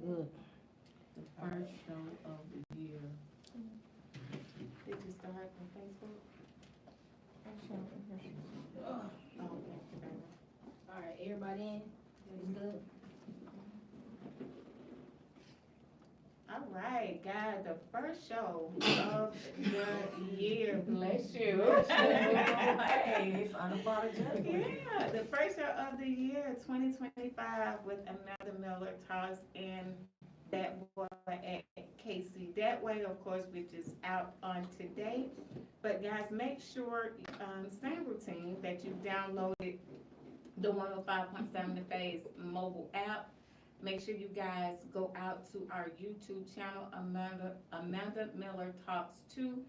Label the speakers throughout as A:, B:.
A: Good.
B: The first show of the year.
C: Did you start on Facebook?
A: Oh,
C: Okay.
A: all right, everybody in? It's good.
C: All right, guys, the first show of the year. Bless you.
B: Hey, it's unapologetic.
C: Yeah, the first show of the year, 2025, with Amanda Miller, Toss, and That Boy at Casey. That Way, of course, which is out on today. But guys, make sure, same routine, that you downloaded the 105.7 The Phase mobile app. Make sure you guys go out to our YouTube channel, Amanda Miller Talks 2,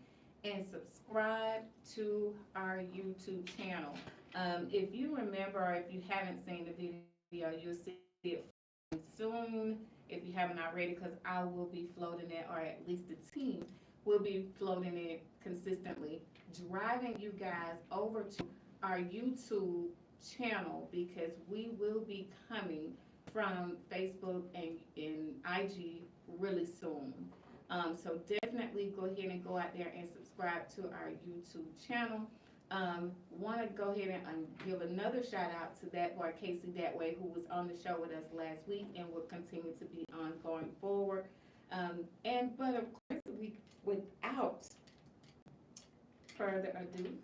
C: and subscribe to our YouTube channel. If you remember, or if you haven't seen the video, you'll see it soon if you haven't already, because I will be floating it, or at least the team will be floating it consistently, driving you guys over to our YouTube channel, because we will be coming from Facebook and IG really soon. So definitely go ahead and go out there and subscribe to our YouTube channel. Want to go ahead and give another shout out to That Boy Casey That Way, who was on the show with us last week and will continue to be on going forward. But of course, without further ado,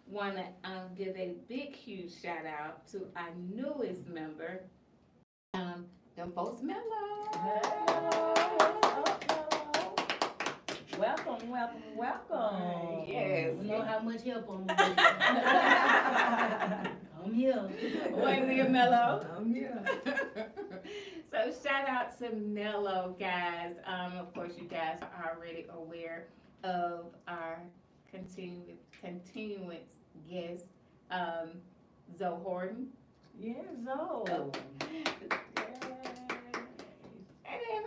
C: want to give a big, huge shout out to our newest member, them folks Mellow.
B: Welcome, welcome, welcome.
C: Yes.
A: We know how much help I'm gonna I'm here.
C: Wait, Leah Mellow.
B: I'm here.
C: So shout out to Mellow, guys. Of course, you guys are already aware of our continuance guest, Zoe Horton.
B: Yeah, Zoe.
C: And then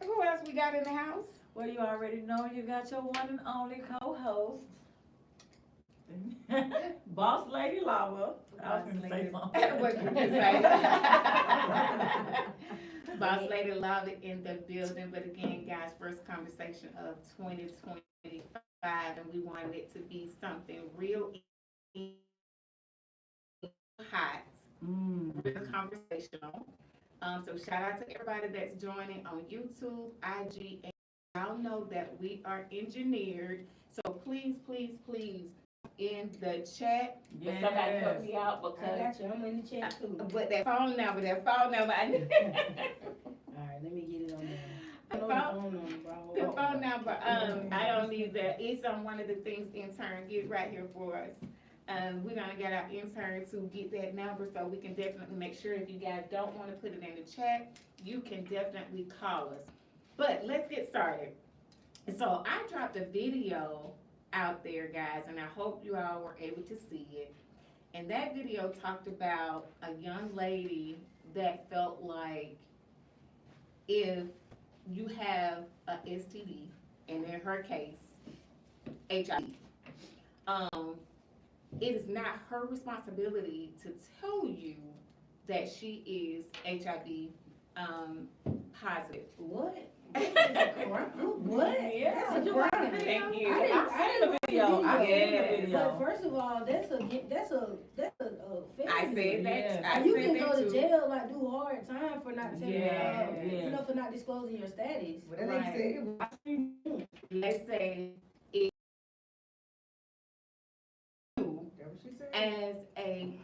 C: who else we got in the house?
B: Well, you already know you got your one and only co-host, Boss Lady Lava. I was gonna say something.
C: What you can say? Boss Lady Lava in the building. But again, guys, first conversation of 2025, and we wanted it to be something real hot, real conversational. So shout out to everybody that's joining on YouTube, IG, and y'all know that we are engineered. So please, please, please, in the chat,
B: Yes.
C: somebody help me out,
A: I
C: because
A: got you, I'm in the chat too.
C: but that phone number, I need.
A: Alright, let me get it on there.
C: The
A: I know the phone number, bro.
C: The phone number, I don't need that. It's on one of the things intern get right here for us. We're gonna get our intern to get that number, so we can definitely make sure, if you guys don't wanna put it in the chat, you can definitely call us. But let's get started. So I dropped a video out there, guys, and I hope you all were able to see it. And that video talked about a young lady that felt like if you have a STD, and in her case, HIV, it is not her responsibility to tell you that she is HIV positive.
A: What? What?
B: Yeah.
A: That's a crime.
C: Thank you.
A: I didn't watch the video.
B: I've seen the
C: Yes.
B: video.
A: But first of all, that's a felony.
C: I said that.
B: Yes.
C: I
A: You
C: said
A: can
C: that
A: go to
C: too.
A: jail, like do hard time for not telling
B: Yeah,
A: you know, for not disclosing your status.
C: Right. Let's say if you, as a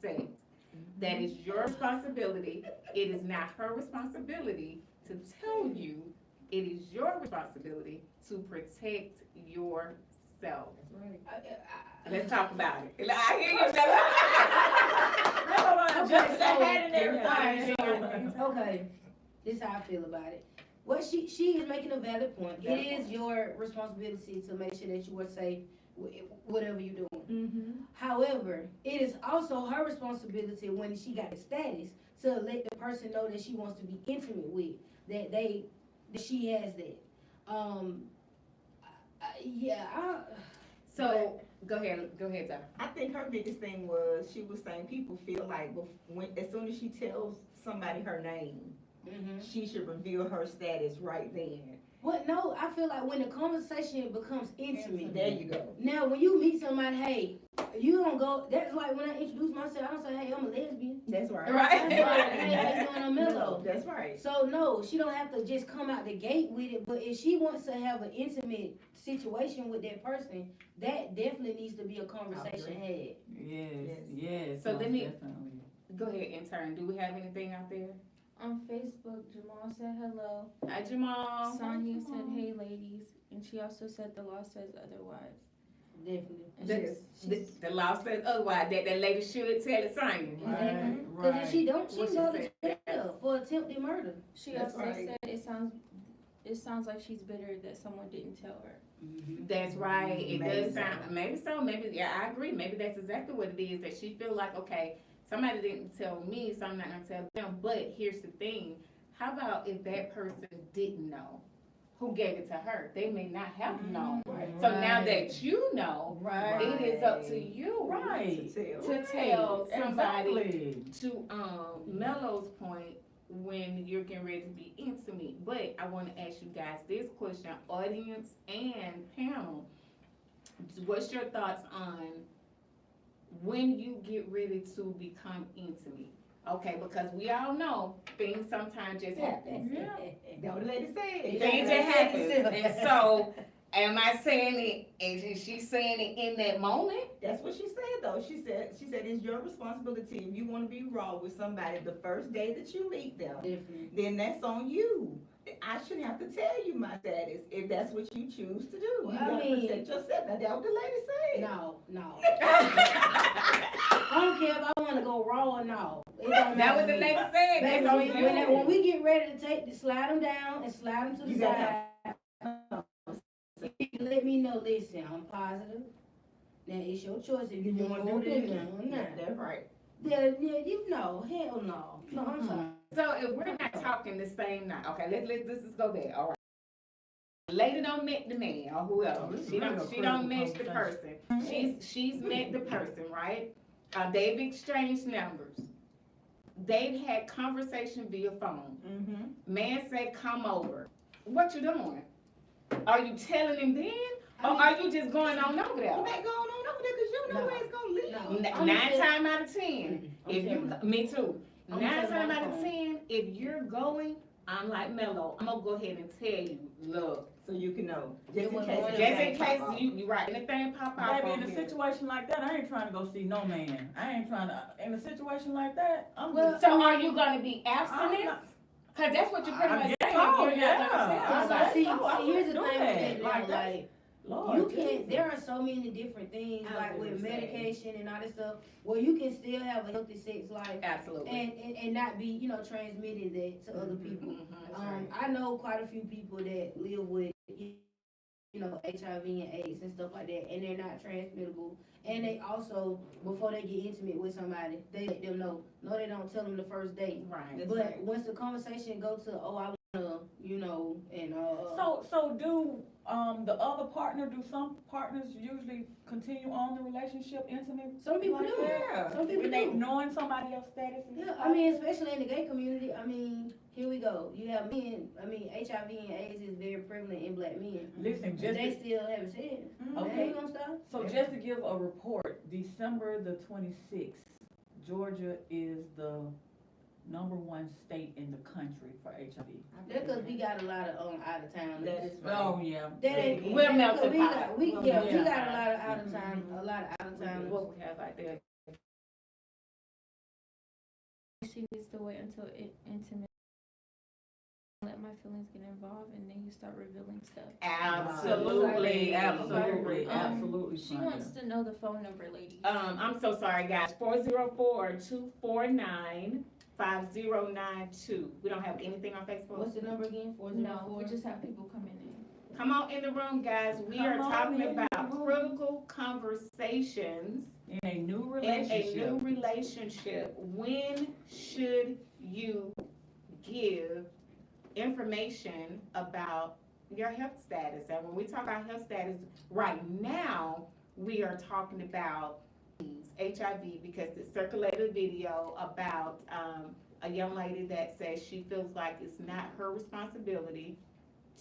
C: sex, that is your responsibility. It is not her responsibility to tell you. It is your responsibility to protect yourself. Let's talk about it. I hear you,
A: Okay, this is how I feel about it. What she is making a valid point. It is your responsibility to make sure that you are safe, whatever you're doing.
B: Mm-hmm.
A: However, it is also her responsibility when she got the status to let the person know that she wants to be intimate with, that she has that.
C: So
D: Go ahead, Zara.
E: I think her biggest thing was she was saying people feel like as soon as she tells somebody her name, she should reveal her status right then.
A: What? No, I feel like when the conversation becomes intimate.
E: There you go.
A: Now, when you meet somebody, hey, you don't go. That's like when I introduce myself, I don't say, hey, I'm a lesbian.
E: That's right.
D: Right.
A: That's like, hey, how you doing? I'm
E: No,
A: mellow.
E: that's right.
A: So no, she don't have to just come out the gate with it. But if she wants to have an intimate situation with that person, that definitely needs to be a conversation had.
B: Yes.
D: So let me-
B: definitely.
D: Go ahead, intern. Do we have anything out there?
F: On Facebook, Jamal said hello.
D: Hi, Jamal.
F: Sonia said, hey, ladies. And she also said the law says otherwise.
A: Definitely.
F: And
D: The law says otherwise, that lady should tell it Sonya.
A: Exactly. Because if she don't, she
D: What
A: go
D: she
A: to jail for attempted murder.
F: she
E: That's
F: also
E: right.
F: said it sounds like she's bitter that someone didn't tell her.
D: That's right. It
E: Maybe
D: does
E: so.
D: sound, maybe so, maybe, yeah, I agree. Maybe that's exactly what it is, that she feel like, okay, somebody didn't tell me, so I'm not gonna tell them. But here's the thing, how about if that person didn't know? Who gave it to her? They may not have known. So now that you know,
B: Right.
D: it is up to you
B: Right.
D: to tell somebody.
B: Exactly.
D: To Mello's point, when you're getting ready to be intimate. But I want to ask you guys this question, audience and panel. What's your thoughts on when you get ready to become intimate? Okay, because we all know things sometimes just happen.
E: Don't let it say it.
D: Things just happen. And so, am I saying it, and she's saying it in that moment?
E: That's what she said though. She said it's your responsibility. If you want to be raw with somebody the first day that you meet them,
A: Definitely.
E: then that's on you. I shouldn't have to tell you my status if that's what you choose to do.
A: Well,
E: You
A: I
E: gotta
A: mean-
E: protect yourself. Now, that's what the lady said.
A: No. I don't care if I want to go raw or no. It don't
D: That
A: matter
D: what
A: to
D: the
A: me.
D: lady said.
A: Baby,
D: That's on
A: when
D: you.
A: we get ready to slide them down and slide them to the
E: You
A: side,
E: gotta
A: you can let me know, listen, I'm positive. Now, it's your choice if you
E: You
A: want
E: want
A: to
E: to
A: go
E: do
A: there
E: this?
A: now or not.
E: That's right.
A: Yeah, you know, hell no. No, I'm sorry.
D: So if we're not talking the same night, okay, let's just go there. All right. Lady don't met the man or whoever.
B: This is
D: She
B: really a
D: don't
B: critical
D: met the person.
B: conversation.
D: She's met the person, right? They've exchanged numbers. They've had conversation via phone.
E: Mm-hmm.
D: Man said, "Come over." What you doing? Are you telling him then, or
A: I mean-
D: are you just going on over there?
E: You ain't going on over there because you don't know
A: No.
E: where it's gonna lead.
A: No.
D: N- Nine times out of 10,
A: I'm
D: if you,
A: telling
D: me too.
A: I'm
D: 9
A: telling
D: times
A: my
D: out of
A: phone.
D: 10, if you're going, I'm like Mello. I'm gonna go ahead and tell you, look,
E: So you can know.
A: It
E: Just in
A: was
E: case.
A: one of
D: just in
E: anything
D: case
E: pop off.
D: you right, anything pop out
B: Baby,
D: on
B: in a
D: here.
B: situation like that, I ain't trying to go see no man. I ain't trying to, in a situation like that, I'm
A: Well,
B: just.
D: So are you gonna be
B: I'm
D: abstinent?
B: not-
D: Cause that's what you pretty
B: I
D: much
B: guess
D: saying.
B: so,
D: You're not
B: yeah.
D: gonna
A: Also,
D: tell.
B: I
A: see,
B: know, I
A: see, here's the
B: wouldn't
A: thing
B: do
A: with
B: that.
A: that,
B: Like,
A: now,
B: that's-
A: like,
B: Lord,
A: you can't,
B: Jesus.
A: there are so many different things,
E: I
A: like
E: was
A: with
E: gonna say.
A: medication and all this stuff, where you can still have a healthy sex life
D: Absolutely.
A: and not be, transmitting that to other people.
D: Mhm.
A: I know quite a few people that live with, HIV and AIDS and stuff like that, and they're not transmittable. And they also, before they get intimate with somebody, they let them know. No, they don't tell them the first date.
D: Right.
E: That's
A: But
E: right.
A: once the conversation go to, oh, I wanna, and
B: So do, the other partner, do some partners usually continue on the relationship intimate?
A: some people
B: like
A: do.
B: that?
A: Some people
B: When they
A: do.
B: knowing somebody else's status? and
A: Yeah,
B: stuff?
A: I mean, especially in the gay community, here we go. You have men, HIV and AIDS is very prevalent in black men.
B: Listen,
A: But
B: just,
A: they still having sex.
E: Mhm.
A: They
B: Okay.
A: ain't gonna stop.
B: so just to give a report, December the 26th, Georgia is the #1 state in the country for HIV.
A: That's cause we got a lot of out of town.
E: That is right.
B: Oh, yeah.
A: That ain't,
D: We're
A: that's 'cause
D: melting
A: we
D: pot.
A: got, we
E: We're
A: got
B: melting
A: a lot
D: pot.
A: of out of town, a lot of out of town.
D: What we have out there.
F: She needs to wait until intimate. Let my feelings get involved, and then you start revealing stuff.
D: Absolutely.
B: Absolutely,
F: Um,
B: absolutely.
F: She
B: Sonia.
F: wants to know the phone number, ladies.
D: I'm so sorry, guys. 404-249-5092. We don't have anything on Facebook.
A: What's the number again?
F: No,
A: 404?
F: we just have people coming in.
D: Come on in the room, guys. We
B: Come
D: are
B: on
D: talking
B: in the
D: about
B: room.
D: critical conversations
B: In a new
D: in
B: relationship.
D: a new relationship. When should you give information about your health status? And when we talk about health status right now, we are talking about HIV because it circulated a video about a young lady that says she feels like it's not her responsibility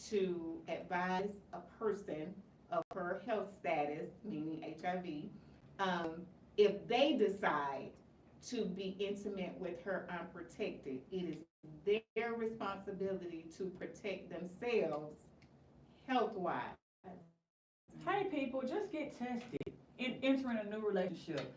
D: to advise a person of her health status, meaning HIV, if they decide to be intimate with her unprotected. It is their responsibility to protect themselves health-wise.
B: Hey people, just get tested in entering a new relationship.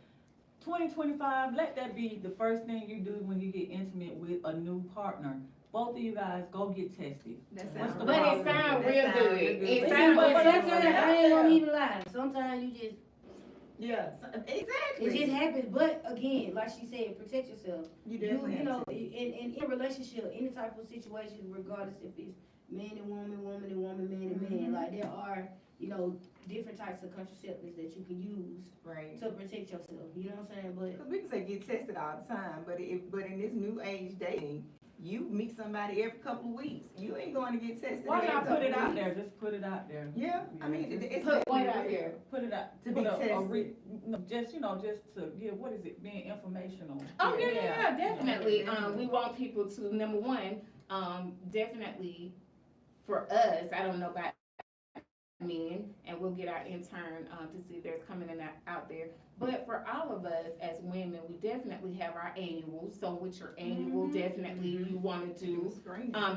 B: 2025, let that be the first thing you do when you get intimate with a new partner. Both of you guys go get tested. What's the
D: But it
B: problem?
D: sounds real good. It
B: But
D: sounds
B: but
A: Sometimes I ain't gonna even lie. Sometimes you just
E: Yeah,
A: it
E: exactly.
A: just happens. But again, like she said, protect yourself.
E: You
A: You
E: definitely
A: know,
E: have to.
A: in a relationship, any type of situation, regardless if it's man and woman, woman and woman, man and man, like there are, you know, different types of contraceptives that you can use
E: Right.
A: to protect yourself. You know what I'm saying? But
E: Because we can say get tested all the time, but in this new age dating, you meet somebody every couple of weeks. You ain't going to get tested.
B: Why
E: every
B: not put
E: couple
B: it
E: of
B: out
E: weeks.
B: there? Just put it out there.
E: Yeah, I mean, it's
D: Put what
E: definitely
D: out
E: real.
D: there?
B: Put it out.
E: To
B: put
E: be
B: a
E: tested.
B: no, just just to what is it? Being informational.
D: Oh yeah, definitely. We want people to number one, definitely for us. I don't know about men, and we'll get our intern to see if there's coming in out there. But for all of us as women, we definitely have our annuals. So with your annual, definitely you want to do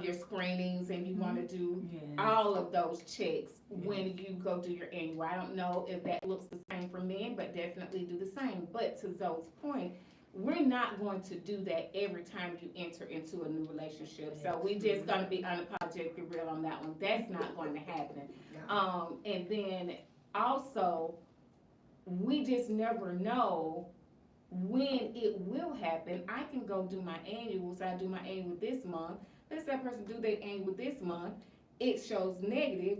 D: your screenings, and you want to do
B: Yes.
D: all of those checks when you go do your annual. I don't know if that looks the same for men, but definitely do the same. But to Zoe's point, we're not going to do that every time you enter into a new relationship. So we just gonna be unapologetically real on that one. That's not going to happen. And then also, we just never know when it will happen. I can go do my annual, so I do my annual this month. Let's say a person do their annual this month, it shows negative.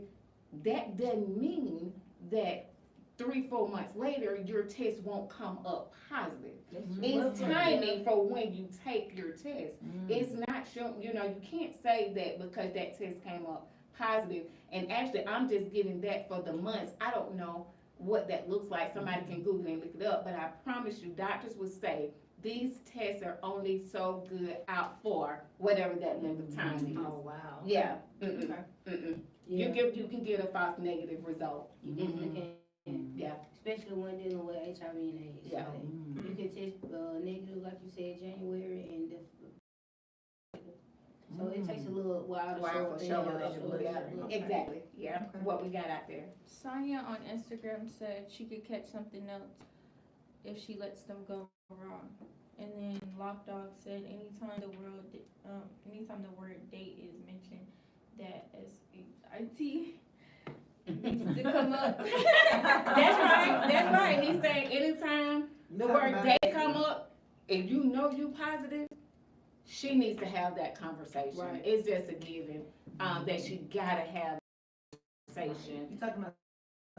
D: That doesn't mean that 3-4 months later, your test won't come up positive. It's timing for when you take your test. It's not showing, you can't say that because that test came up positive. And actually, I'm just giving that for the months. I don't know what that looks like. Somebody can Google and look it up, but I promise you, doctors would say these tests are only so good out for whatever that length of time is.
E: Oh, wow.
D: Yeah.
E: Okay.
A: yeah,
D: You can get a false negative result.
A: you definitely can.
D: Yeah.
A: Especially when dealing with HIV and AIDS.
D: Yeah.
A: Like, you can test negative, like you said, January and so it takes a little while to
D: Wow, for
A: show
D: sure.
A: up.
D: Yeah,
E: Okay.
D: exactly. Yeah.
E: Okay.
D: What we got out there.
F: Sonia on Instagram said she could catch something else if she lets them go wrong. And then Lockdog said anytime the word date is mentioned, that SHIT needs to come up.
D: That's right. He's saying anytime the
E: Talk
D: word
E: about
D: date
E: it.
D: come up and you know you positive, she needs to have that conversation.
A: Right.
D: It's just a given that she gotta have that conversation.
E: You're talking about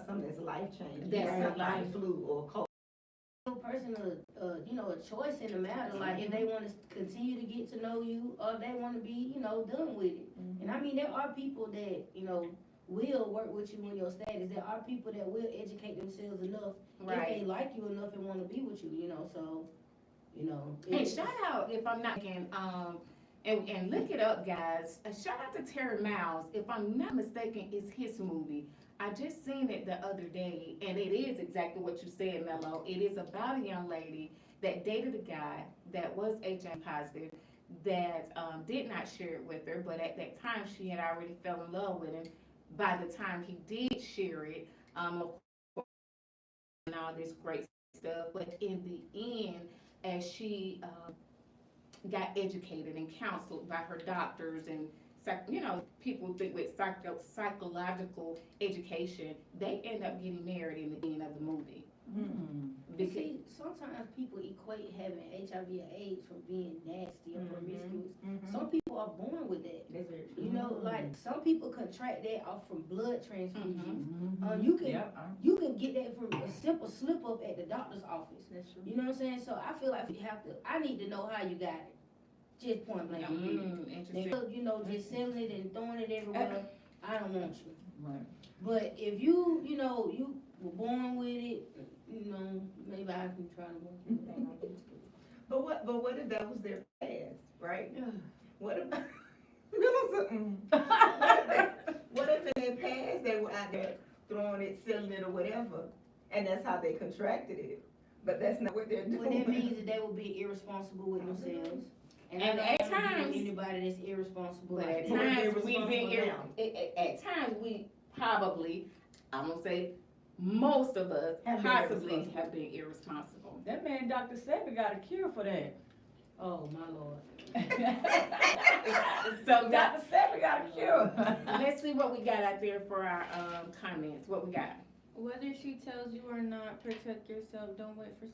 E: something that's life-changing.
D: That's
E: Something like
D: life.
E: the flu or cold.
A: Personal, a choice in the matter. Like if they want to continue to get to know you, or they want to be, done with it. And I mean, there are people that will work with you in your status. There are people that will educate themselves enough if they like you enough and want to be with you. So,
D: And shout out, if I'm not mistaken, and look it up, guys. Shout out to Terry Miles. If I'm not mistaken, it's his movie. I just seen it the other day, and it is exactly what you said, Mello. It is about a young lady that dated a guy that was HIV positive, that did not share it with her, but at that time she had already fell in love with him. By the time he did share it, of course, and all this great stuff, but in the end, as she got educated and counseled by her doctors and people think with psychological education, they end up getting married in the end of the movie. Because
A: see, sometimes people equate having HIV or AIDS from being nasty or promiscuous. Some people are born with that.
E: That's very true.
A: Like some people contract that off from blood transfusions. You can get that from a simple slip up at the doctor's office.
E: That's true.
A: You know what I'm saying? So I feel like I need to know how you got it. Just point blank.
D: interesting.
A: Just selling it and throwing it everywhere. I don't want you.
B: Right.
A: But if you were born with it, maybe I can try to work it out.
E: But what if that was their past, right?
A: Yeah.
E: What if, what if in their past they were out there throwing it, selling it or whatever, and that's how they contracted it? But that's not what they're doing.
A: Well, that means that they will be irresponsible with themselves.
D: And
A: I don't
D: at
A: wanna be
D: times-
A: anybody that's irresponsible
D: But
A: like
D: at
A: that.
D: times we've been, at times we probably, I'm gonna say, most of us
E: Have been
D: possibly
E: irresponsible.
D: have been irresponsible.
B: That man, Dr. Sebi, got a cure for that.
A: Oh, my Lord.
D: So
B: Dr. Sebi got a cure.
D: let's see what we got out there for our, comments, what we got.
F: Whether she tells you or not, protect yourself. Don't wait for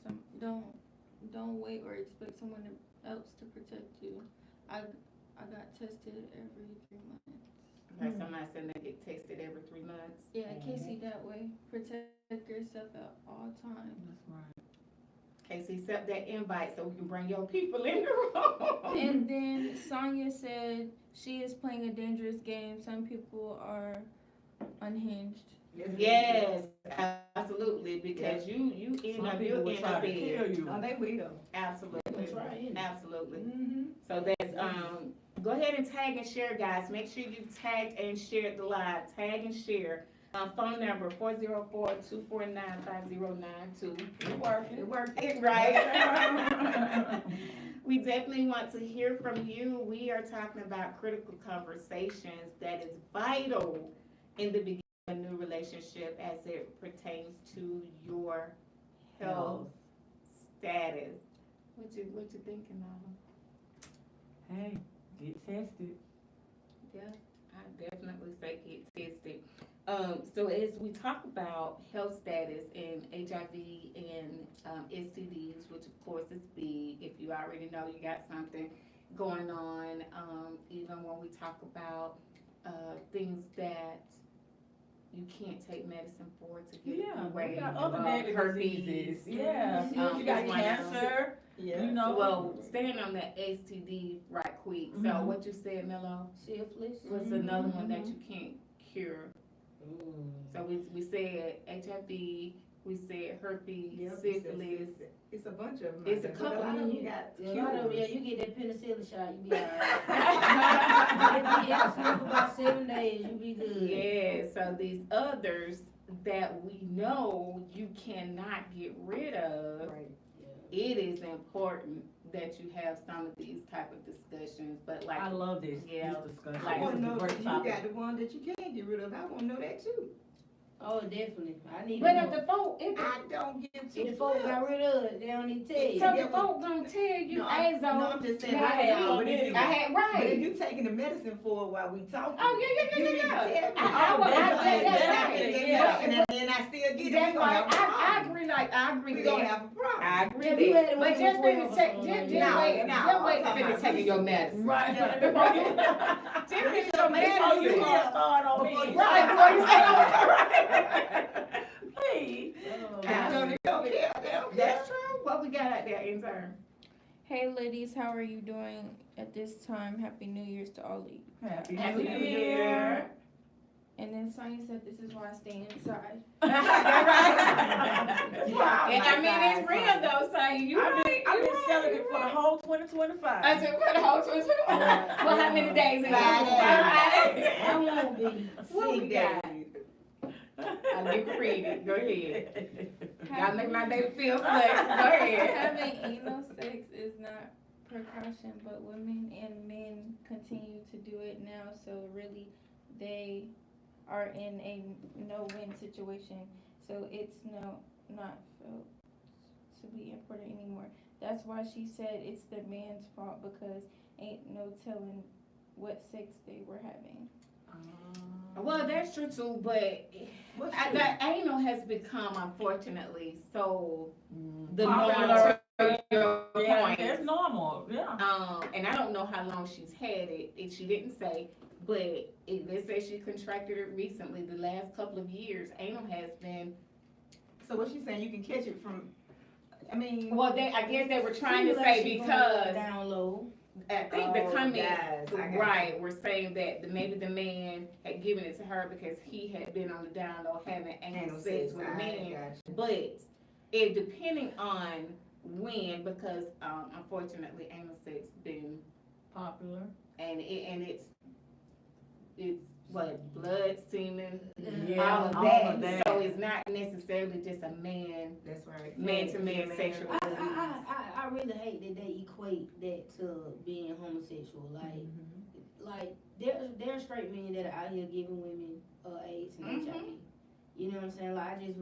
F: don't wait or expect someone else to protect you. I got tested every 3 months.
D: Okay, somebody said they get tested every 3 months.
F: Yeah, Casey, that way. Protect yourself at all times.
B: That's right.
D: Casey, accept that invite so we can bring your people in the room.
F: And then Sonia said she is playing a dangerous game. Some people are unhinged.
D: Yes, absolutely, because you end
B: Some
D: up,
B: people
D: you
B: will
D: end
B: try
D: up
B: to
D: in.
B: kill you.
E: Oh, they will.
D: Absolutely,
A: That's right.
D: absolutely.
E: Mm-hmm.
D: So that's, go ahead and tag and share, guys. Make sure you tag and share the live. Tag and share. Phone number 404-249-5092.
B: It working.
E: It worked.
D: Right. We definitely want to hear from you. We are talking about critical conversations that is vital in the beginning of a new relationship as it pertains to your health status. What you thinking, Mama?
B: Hey, get tested.
D: Yeah, I definitely say get tested. So as we talk about health status and HIV and STDs, which of course is big, if you already know you got something going on, even when we talk about things that you can't take medicine for to get
B: Yeah,
D: away,
B: we got other deadly
D: herpes.
B: diseases. Yeah,
D: Um,
B: you got
D: it's one of them.
B: cancer.
E: Yeah.
B: You know.
D: Well, staying on that STD right quick. So
B: Mhm.
D: what you said, Mello,
A: Syphilis.
D: was
B: Mhm,
D: another one that
B: mhm.
D: you can't cure.
A: Mm.
D: So we said HIV, we said herpes,
E: Yep,
D: syphilis.
E: It's a bunch of them.
D: It's a
E: But
D: couple
E: lot
D: of
E: of
D: them.
E: them got
A: A lot of,
E: cures.
A: you get that penicillin shot, you be alright. You be abstinent for about 7 days, you be good.
D: Yeah, so these others that we know you cannot get rid of,
E: Right.
D: it is important that you have some of these type of discussions, but like,
B: I love this
D: Yeah,
B: discussion.
D: like-
E: I want to
B: This is
E: know
B: a
E: that
B: great
E: you
B: topic.
E: got the one that you can't get rid of. I want to know that too.
A: Oh, definitely. I need
D: but
A: to
D: if
A: know.
D: the folk, if
E: I don't give
A: If
E: two
A: the folk got
E: flips.
A: rid of it, they don't need to tell you.
D: so the folk gonna tell you,
E: No,
D: hey,
E: no,
D: so,
E: I'm just saying.
D: I
E: I
D: had
E: had
B: one
E: but if you-
D: I had,
E: But if
D: right.
E: you taking the medicine for it while we talking.
D: Oh, yeah,
E: you need to
D: yeah.
E: tell me.
D: I
B: definitely,
D: that's
E: Then I
D: right.
E: can get
B: Yeah.
E: medicine and then I still get it.
D: That's
E: We gonna
D: right,
E: have a
D: I
E: problem.
D: agree, I agree
E: We
D: with
E: gonna
D: that.
E: have a problem.
D: I agree
A: Yeah,
D: with
A: you had
D: that,
A: it
D: but
A: when
D: just
A: you were
D: finish,
A: 12 or
D: just
A: something.
D: wait,
E: No,
D: just wait
E: I'm
D: to
E: talking
D: finish
E: about
D: taking your medicine.
B: Right.
D: Just finish your
B: Before you
D: medicine.
B: gonna start on me.
E: Before you
D: Right, before you say,
B: Please.
A: Oh,
E: They don't care. They don't care.
D: That's true, what we got out there, intern?
F: Hey ladies, how are you doing at this time? Happy New Year's to all of you.
B: Happy
D: Happy
B: New
D: New
B: Year.
F: And then Sonya said this is why I stay inside.
D: And I mean, it's real though, so you
B: I've
D: right,
B: been
D: you
B: selling
D: right,
B: it
D: you
B: for the
D: right.
B: whole 2025.
D: I said, what the whole 2025? Well, how many days in
E: Friday.
A: I won't be.
D: What we
E: Sick
D: got?
E: days.
D: I'll get creative, go ahead. Y'all make my day feel flex, go ahead.
F: Having anal sex is not precaution, but women and men continue to do it now. So really, they are in a no-win situation. So it's not felt to be important anymore. That's why she said it's the man's fault because ain't no telling what sex they were having.
D: Well, that's true too, but
E: What's
D: the anal has become, unfortunately, so the
B: Popular.
D: norm to your
B: Yeah,
D: point.
B: it's normal. Yeah.
D: And I don't know how long she's had it, she didn't say, but they say she contracted it recently, the last couple of years, anal has been,
E: So what she's saying, you can catch it from, I mean.
D: well, I guess they were trying to say because,
A: Down low.
D: I think the comment,
E: guys, I got
D: right, we're saying that maybe the man had given it to her because he had been on the down low having anal sex with a man. But it depending on when, because unfortunately anal sex been
B: Popular.
D: and it's what, blood, semen,
B: Yeah,
D: all of
B: all
D: that.
B: of that.
D: So it's not necessarily just a man
E: That's right.
D: to man sexual disease.
A: I really hate that they equate that to being homosexual. Like there are straight men that are out here giving women AIDS and HIV. You know what I'm saying? Like that's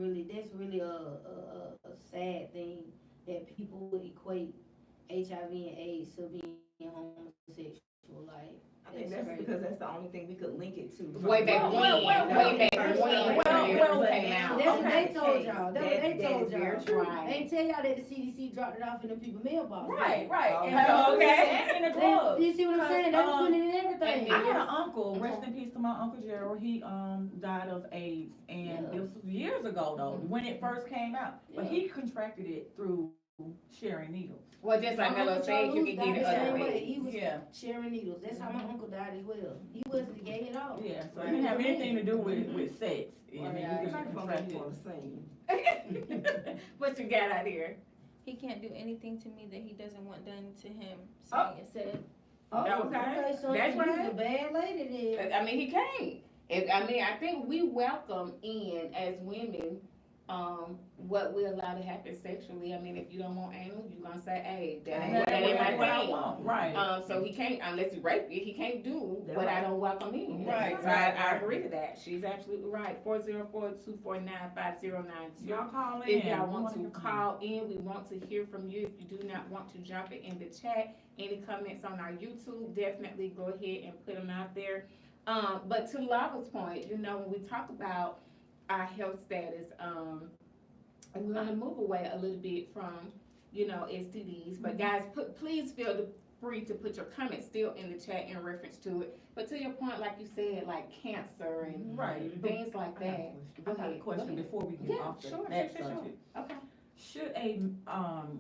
A: really a sad thing that people would equate HIV and AIDS to being homosexual. Like
E: I think that's because that's the only thing we could link it to.
D: Way back when, way back when it came out.
A: That's what they told y'all. That's what they told
E: very
A: y'all.
E: true.
D: Right.
A: They didn't tell y'all that the CDC dropped it off in the people's mailbox.
B: Right.
E: Oh,
B: And
D: okay.
B: And the drugs.
A: You see what I'm saying? They were putting it in everything.
B: I had an uncle, rest in peace to my Uncle Gerald, he died of AIDS, and it was years ago though, when it first came out, but he contracted it through sharing needles.
D: Well, just like Mello said, you can get it other ways.
A: He was
B: Yeah.
A: sharing needles. That's how my uncle died as well. He wasn't gay at all.
B: Yeah, so it didn't have anything to do with sex. I mean,
E: I'm
B: you
E: trying
B: can
E: to
B: contract
E: find
B: it.
E: the same.
D: What you got out here?
F: He can't do anything to me that he doesn't want done to him. So
D: Oh.
F: it said,
D: Okay,
A: so
D: that's
A: he's
D: right.
A: a bad lady then.
D: I mean, he can't. I think we welcome in as women what we allow to happen sexually. I mean, if you don't want anal, you're gonna say, hey, that ain't my
B: what I
D: thing.
B: want. Right.
D: So he can't, unless he raped you, he can't do what I don't welcome in.
B: Right.
D: So I agree to that. She's absolutely right. 404-249-5092.
B: Y'all call in.
D: If y'all want to call in, we want to hear from you. If you do not want to jump it in the chat, any comments on our YouTube, definitely go ahead and put them out there. But to Lava's point, you know, when we talk about our health status, and we're gonna move away a little bit from, you know, STDs. But guys, please feel free to put your comments still in the chat in reference to it. But to your point, like you said, like cancer and things like that.
B: I got a question before we get off that subject.
D: Okay.
B: Should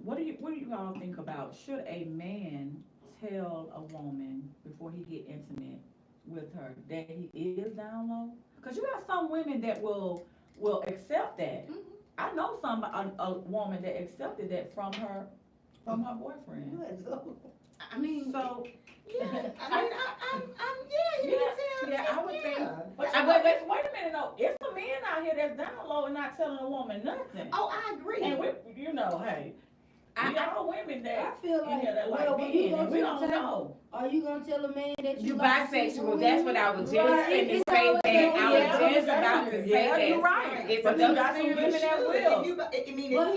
B: what do you all think about? Should a man tell a woman before he get intimate with her that he is down low? Because you got some women that will accept that.
D: Mhm.
B: I know a woman that accepted that from her boyfriend.
D: I mean,
B: So
E: Yeah, I mean, he would tell.
D: yeah, I would think.
B: but wait a minute though. It's a man out here that's down low and not telling a woman nothing.
E: Oh, I agree.
B: And we, you know, hey, we all women
A: I
B: that
A: feel like,
B: that
A: well, when you
B: men,
A: go
B: and
A: to
B: we
A: the
B: don't
A: table,
B: know.
A: are you gonna tell a man that
D: You
A: like
D: bisexual, that's what I was just finna
A: It's
D: say
A: always
D: that. I was
B: Yeah,
D: just about to say
B: yeah,
D: that.
B: you're right.
D: It's
B: But
D: a
B: you got some women that will.
E: If he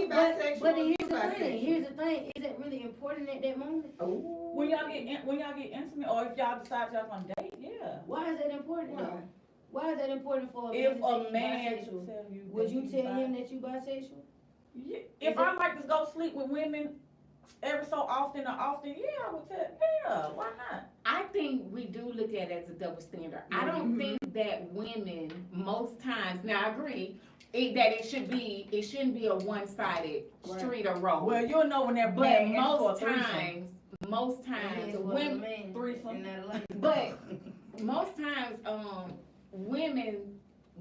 E: bisexual,
A: But
E: you
A: here's the
E: bisexual.
A: thing. Here's the thing. Is it really important at that moment?
E: Oh.
B: When y'all get intimate, or if y'all decide y'all gonna date, yeah.
A: Why is that important though? Why is that important for a man
B: If
A: to say
B: a
A: he's
B: man
A: bisexual?
B: tell you,
A: Would
B: that
A: you
B: he's
A: tell him that you bisexual?
B: Yeah. If I like to go sleep with women every so often, yeah, I would tell. Yeah, why not?
D: I think we do look at it as a double standard. I don't think that women, most times, now I agree, that it shouldn't be a one-sided street or road.
B: Well, you'll know when they're
D: But
B: playing
D: most times, women,
B: threesome.
D: but most times, women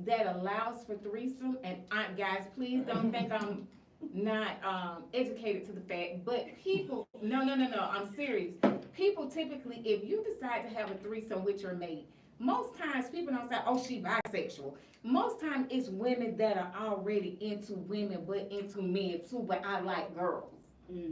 D: that allows for threesome, and guys, please don't think I'm not educated to the fact, but people, no, I'm serious. People typically, if you decide to have a threesome with your mate, most times people don't say, oh, she bisexual. Most times it's women that are already into women, but into men too, but I like girls.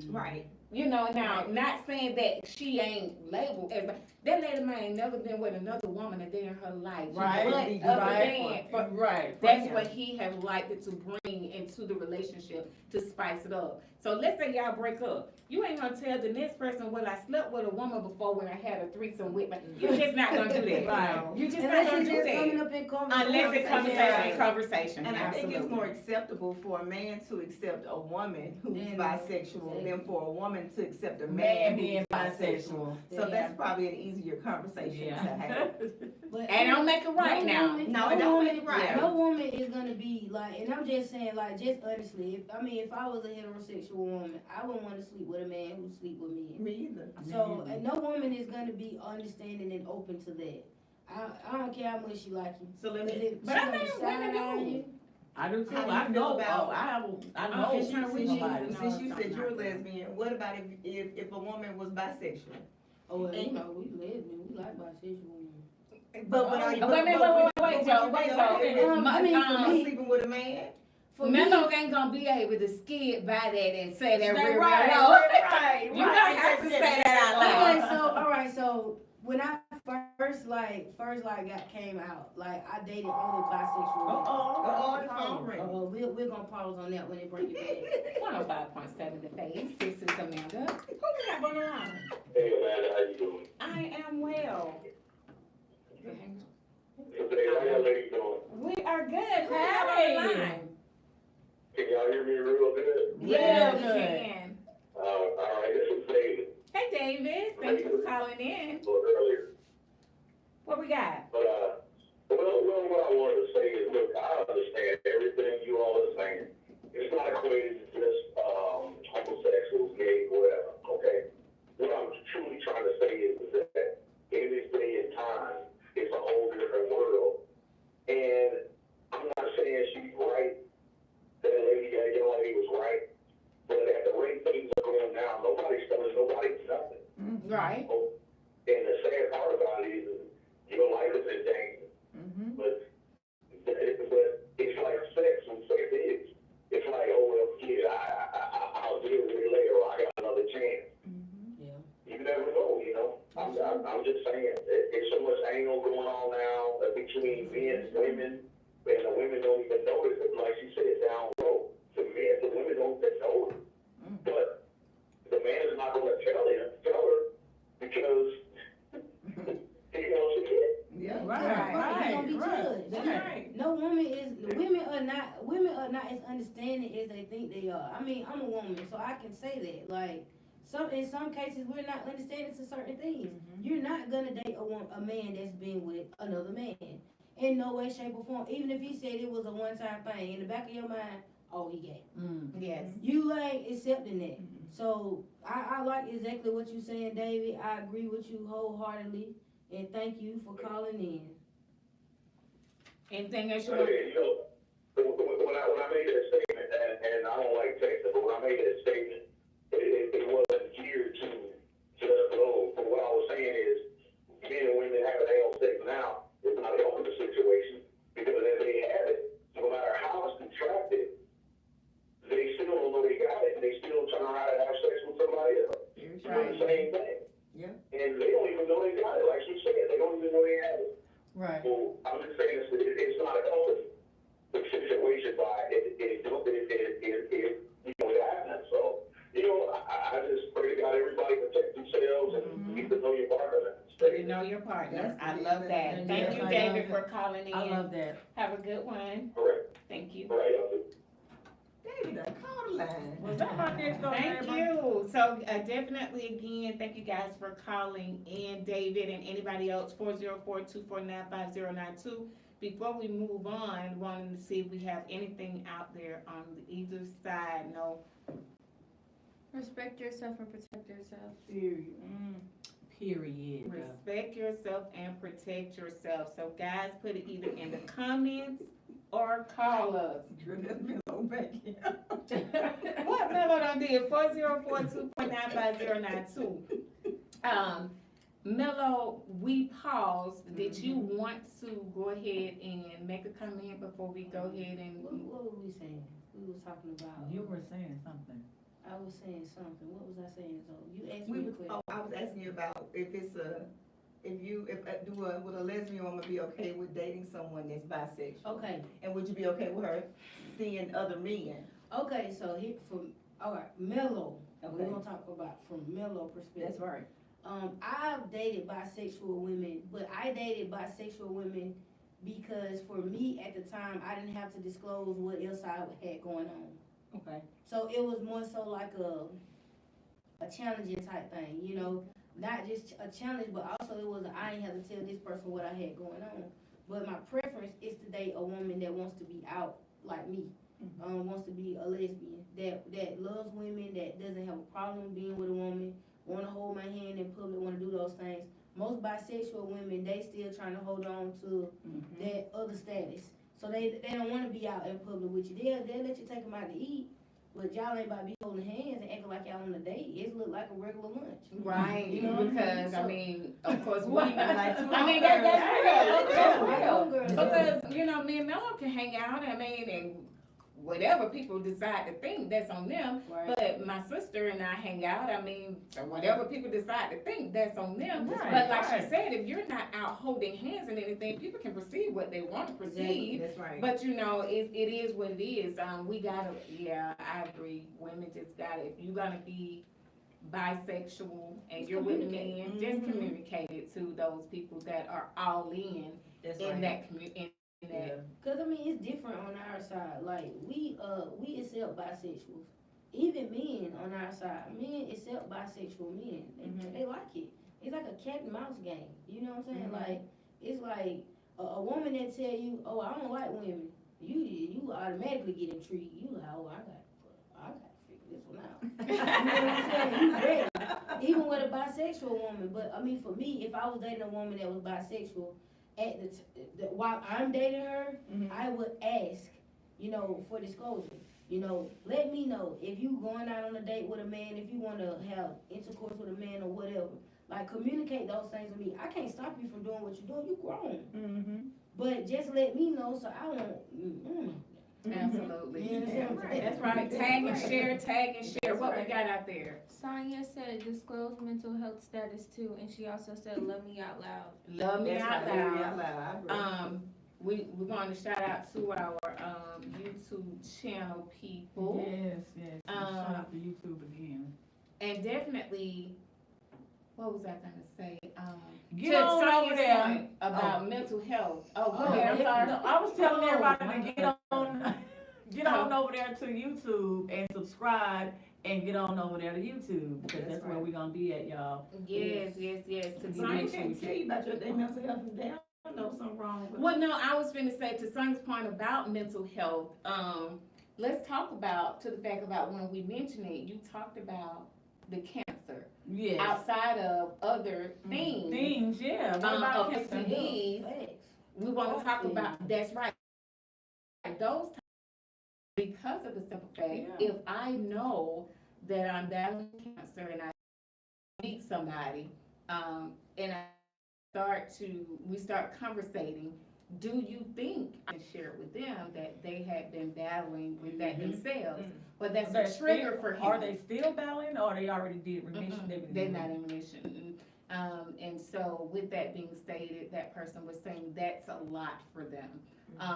E: Right.
D: You know, now, not saying that she ain't labeled as, that lady might ain't never been with another woman a day in her life.
B: Right,
D: But other than,
B: right.
D: that's what he have liked it to bring into the relationship to spice it up. So let's say y'all break up. You ain't gonna tell the next person, well, I slept with a woman before when I had a threesome with me. You're just not gonna do that.
B: Right.
D: You're just
A: Unless
D: not gonna
A: it's
D: do
A: just
D: that.
A: coming up in conversation.
D: Unless it comes in conversation.
E: And I think it's
D: Absolutely.
E: more acceptable for a man to accept a woman who's
A: Yeah.
E: bisexual than for a woman woman to accept a
B: Man
E: man
B: being
E: who's bisexual.
B: bisexual.
E: So that's probably an easier conversation to have.
A: But
D: And don't make it right now.
E: No, it don't make it right.
A: No woman is gonna be like, and I'm just saying, like, just honestly, if I was a heterosexual woman, I wouldn't want to sleep with a man who sleep with men.
E: Me either.
A: So, and no woman is gonna be understanding and open to that. I don't care how much she like you.
E: So let
A: But
E: me.
A: if
D: But
A: she
D: I
A: gonna
D: think women
A: side-eye
D: do.
A: you,
B: I do too.
E: How do you
B: I
E: feel
B: know.
E: about-
B: I know.
E: Since
B: somebody.
E: you're a lesbian, what about if a woman was bisexual?
A: oh, well, you
E: And-
A: know, we lesbian, we like bisexual women.
E: But are you?
D: Wait, Joe, wait, Joe.
A: I mean, for me-
E: Sleeping with a man?
A: For me,
D: Mello ain't gonna be able to skid by that and say that
B: Stay
D: real
B: right,
D: low.
B: right,
D: You gonna have to say that out loud.
A: okay, so all right, so when I first came out, like I dated only bisexual women.
E: Oh, the phone ring.
A: We're gonna pause on that when it break it back.
D: 105.7 The Face. This is Amanda. Who we have on the line?
G: Hey Amanda, how you doing?
D: I am well.
G: Today, how y'all ladies doing?
D: We are good. Who we have on the
B: Hey.
D: line?
G: Can y'all hear me real good?
D: Yeah, we
B: good.
D: can.
G: All right, this is David.
D: Hey, David. Thank you for calling in.
G: A little earlier.
D: What we got?
G: But, well, what I wanted to say is, look, I understand everything you all are saying. It's not equated to just, homosexuals, gay, whatever, okay? What I'm truly trying to say is that in this day and time, it's a whole different world. And I'm not saying she's right. That young lady was right. But at the rate things are going now, nobody's telling nobody nothing.
D: Right.
G: And the sad part about it is your life is in danger. But it's like sex and sex is. It's like, oh, well, kid, I'll deal with it later. I got another chance.
A: Yeah.
G: You never know, you know. I'm just saying, there's so much angle going on now between men and women, and the women don't even notice it. Like she said, down low. The women don't even know it. But the man is not going to tell her because he knows she is.
E: Yeah.
A: Right. You're gonna be judged.
B: Right.
A: No women are not as understanding as they think they are. I mean, I'm a woman, so I can say that. Like, in some cases, we're not understanding to certain things. You're not gonna date a man that's been with another man in no way, shape, or form. Even if he said it was a one-time thing, in the back of your mind, oh, he gay.
D: Yes.
A: You ain't accepting that. So I like exactly what you're saying, David. I agree with you wholeheartedly, and thank you for calling in.
D: Anything else you want?
G: Hey, you know, when I made that statement, and I don't like Texas, but when I made that statement, it wasn't geared to just those. But what I was saying is, men and women having their own sex now is not helping the situation, because if they have it, no matter how it's contracted, they still don't know they got it, and they still turn around and have sex with somebody else. Doing the same thing.
E: Yeah.
G: And they don't even know they got it, like she said, they don't even know they have it.
B: Right.
G: So I'm just saying it's not helping the situation by it happening. So, you know, I just pray to God everybody protect themselves and get to know your partner.
D: You know your partner. I love that.
B: And
D: Thank
B: yes,
D: you,
B: I
D: David,
B: love
D: for calling in.
B: I love that.
D: Have a good one.
G: Correct.
D: Thank you.
G: All right, y'all do.
E: David, call the line.
B: Was that my next door
D: Thank
B: neighbor?
D: you. So definitely again, thank you guys for calling in, David, and anybody else, 404-249-5092. Before we move on, wanting to see if we have anything out there on either side. No.
F: Respect yourself and protect yourself.
B: Period. Period.
D: Respect yourself and protect yourself. So guys, put it either in the comments or call us.
E: Drew, that's Mello back here.
D: What Mello done did? 404-249-5092. Mello, we paused. Did you want to go ahead and make a comment before we go ahead and?
A: What were we saying? We was talking about.
B: You were saying something.
A: I was saying something. What was I saying? So you asked
E: We
A: me a
E: was,
A: question.
E: I was asking you about would a lesbian woman be okay with dating someone that's bisexual?
A: Okay.
E: And would you be okay with her seeing other men?
A: Okay. So here all right, Mello.
E: Okay.
A: We're gonna talk about from Mello perspective.
E: That's right.
A: I've dated bisexual women, but I dated bisexual women because for me at the time, I didn't have to disclose what else I had going on.
E: Okay.
A: So it was more so like a challenging type thing, you know, not just a challenge, but also it was I ain't have to tell this person what I had going on. But my preference is to date a woman that wants to be out like me, wants to be a lesbian, that loves women, that doesn't have a problem being with a woman, want to hold my hand in public, want to do those things. Most bisexual women, they still trying to hold on to that other status. So they don't want to be out in public with you. They'll let you take them out to eat, but y'all ain't about to be holding hands and acting like y'all on a date. It look like a regular lunch.
D: Right,
A: You know what I mean?
D: because,
A: So-
D: I mean, of course, we,
E: Like,
D: I mean, that's real,
A: Homegirls,
D: because, you know, me and Mello can hang out, I mean, and whatever people decide to think, that's on them.
A: Right.
D: But my sister and I hang out, I mean, so whatever people decide to think, that's on them.
B: Right,
D: But like
B: right.
D: she said, if you're not out holding hands and anything, people can perceive what they want to perceive.
E: That's right.
D: But you know, it is what it is. We gotta, yeah, I agree. Women just gotta, if you're gonna be bisexual and you're with a man, just communicate it to those people that are all in
E: That's
D: in
E: right.
D: that community. In that.
A: Cause I mean it's different on our side. Like we accept bisexuals. Even men on our side, men accept bisexual men. They like it. It's like a cat and mouse game. You know what I'm saying? Like it's like a woman that tell you, oh, I don't like women. You automatically get intrigued. You like, oh, I got to figure this one out. You know what I'm saying? You ready. Even with a bisexual woman. But I mean, for me, if I was dating a woman that was bisexual, at while I'm dating her, I would ask, you know, for disclosure. You know, let me know if you going out on a date with a man, if you want to have intercourse with a man or whatever. Like, communicate those things with me. I can't stop you from doing what you're doing. You grown. But just let me know so I won't.
D: Absolutely.
A: You understand?
D: That's right. Tag and share. What we got out there?
F: Sonya said disclose mental health status too, and she also said love me out loud.
D: Love me
E: That's
D: out
E: right. Love me
D: loud.
E: out loud. I agree.
D: We're going to shout out to our YouTube channel people.
B: Yes. Shout out to YouTube again.
D: And definitely, what was I gonna say?
B: Get
D: to
B: on
D: Sonya's
B: over there.
D: point about mental health. Oh, go
A: Oh,
D: ahead. I'm sorry.
B: No, I was telling everybody
A: Oh,
B: to get on over there to YouTube and subscribe and get on over there to YouTube because that's where we're gonna be at, y'all.
D: Yes. To
E: So I
D: Sonya's
E: can't tell you about their mental health and they don't know something wrong with
D: Well, no, I was finna say to Sonya's point about mental health. Let's talk about the fact about when we mentioned it. You talked about the cancer
B: Yes.
D: outside of other things.
B: Things, yeah. What about
D: Of
B: cancer?
D: STDs.
A: Facts.
D: We want to talk
A: Things.
D: about. That's right. Those times, because of the simple fact,
B: Yeah.
D: if I know that I'm battling cancer and I meet somebody, and we start conversating, do you think I can share it with them that they had been battling with that themselves? But that's
B: They're
D: a trigger
B: still-
D: for him.
B: Are they still battling or they already did remission?
D: They're not in remission. And so with that being stated, that person was saying that's a lot for them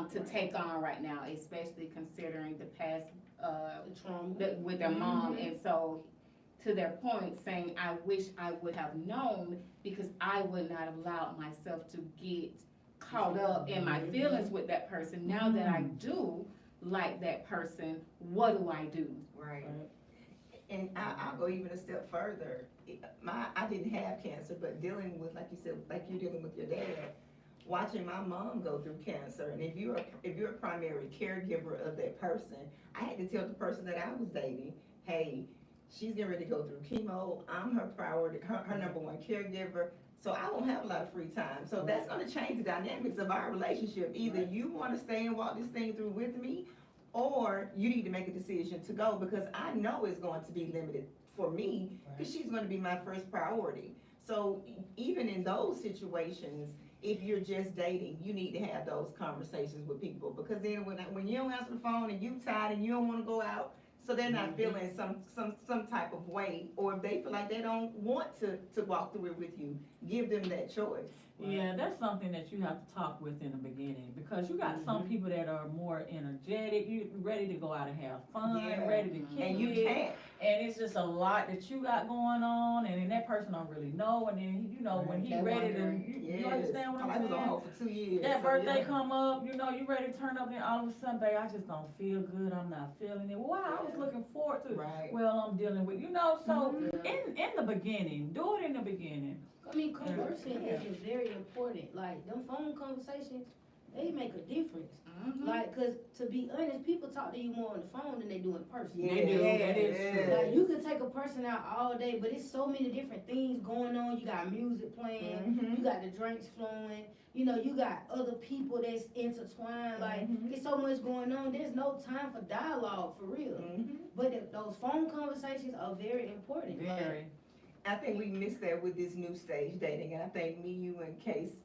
D: to take on right now, especially considering the past
A: The trauma.
D: with their mom. And so to their point, saying, I wish I would have known because I would not have allowed myself to get caught up in my feelings with that person. Now that I do like that person, what do I do?
E: Right. And I'll go even a step further. I didn't have cancer, but dealing with, like you said, like you're dealing with your dad, watching my mom go through cancer, and if you're a primary caregiver of that person, I had to tell the person that I was dating, hey, she's getting ready to go through chemo. I'm her priority, her number one caregiver. So I don't have a lot of free time. So that's going to change the dynamics of our relationship. Either you want to stay and walk this thing through with me, or you need to make a decision to go, because I know it's going to be limited for me because she's going to be my first priority. So even in those situations, if you're just dating, you need to have those conversations with people, because then when you don't answer the phone and you tired and you don't want to go out, so they're not feeling some type of way, or if they feel like they don't want to walk through it with you, give them that choice.
B: Yeah, that's something that you have to talk with in the beginning, because you got some people that are more energetic, you ready to go out and have fun,
E: Yeah.
B: ready to kick
E: And you
B: it,
E: can't.
B: and it's just a lot that you got going on, and then that person don't really know, and then you know when he
A: They're
B: ready to,
A: wondering.
B: you understand what
E: I
B: I'm
E: was on
B: saying?
E: hold for 2 years.
B: That
E: so
B: birthday
E: yeah.
B: come up, you know, you ready to turn up, then all of a sudden, babe, I just don't feel good, I'm not feeling it. Why? I was looking forward to it.
E: Right.
B: Well, I'm dealing with, you know, so
A: Mhm.
B: in the beginning, do it in the beginning.
A: I mean, conversing
B: Yeah.
A: is very important. Like, them phone conversations, they make a difference.
C: Mhm.
A: Like, cause to be honest, people talk to you more on the phone than they do in person.
E: Yeah,
B: They do, that is true.
A: Like, you can take a person out all day, but it's so many different things going on. You got music playing,
E: Mhm.
A: you got the drinks flowing, you know, you got other people that's intertwined. Like,
E: Mhm.
A: it's so much going on. There's no time for dialogue, for real.
E: Mhm.
A: But those phone conversations are very important.
B: Very.
E: I think we missed that with this new stage dating, and I think me, you, and Casey,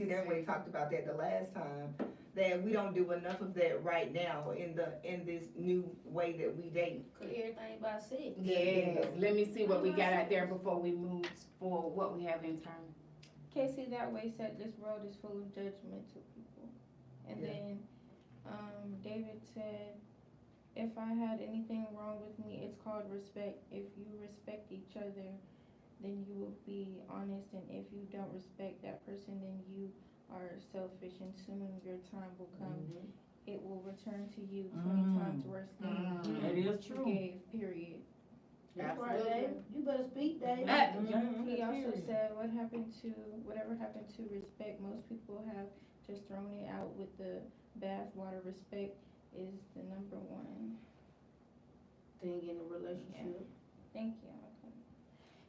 E: that way talked about that the last time. That we don't do enough of that right now in this new way that we date.
A: Cause everything about sex.
C: Yes, let me see what we got out there before we move for what we have in turn.
F: Casey that way said this world is full of judgmental people. And
E: Yeah.
F: then David said, if I had anything wrong with me, it's called respect. If you respect each other, then you will be honest. And if you don't respect that person, then you are selfish. And soon your time will come. It will return to you 20 times worse than
B: That is
F: you
B: true.
F: gave, period.
A: That's right, Dave. You better speak, Dave.
F: He also said, whatever happened to respect? Most people have just thrown it out with the bathwater. Respect is the number one
A: Thing in a relationship.
F: Thank you. Okay.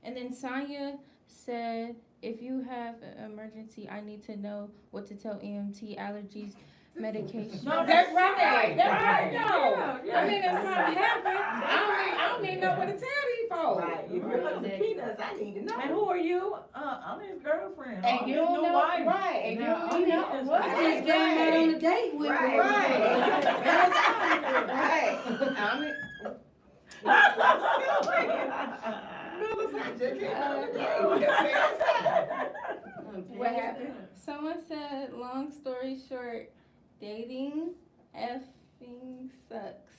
F: And then Sonya said, if you have an emergency, I need to know what to tell EMT, allergies, medication.
B: No,
C: That's right. That's right.
B: Yeah,
C: No,
B: yeah.
C: I mean, if something happened, I don't even know what to tell these folks.
E: Right. If you're on the peanuts, I need to know.
B: And who are you? I'm his girlfriend.
C: And
B: I'm
C: you
B: his
C: don't
B: new
C: know,
B: wife.
C: right? And you
B: Now,
C: don't even know
B: I'm
C: what.
B: his-
A: I just came out on a date with
E: Right.
C: Right. I mean,
E: Miller's like, just came out of the day.
C: what happened?
F: Someone said, long story short, dating effing sucks.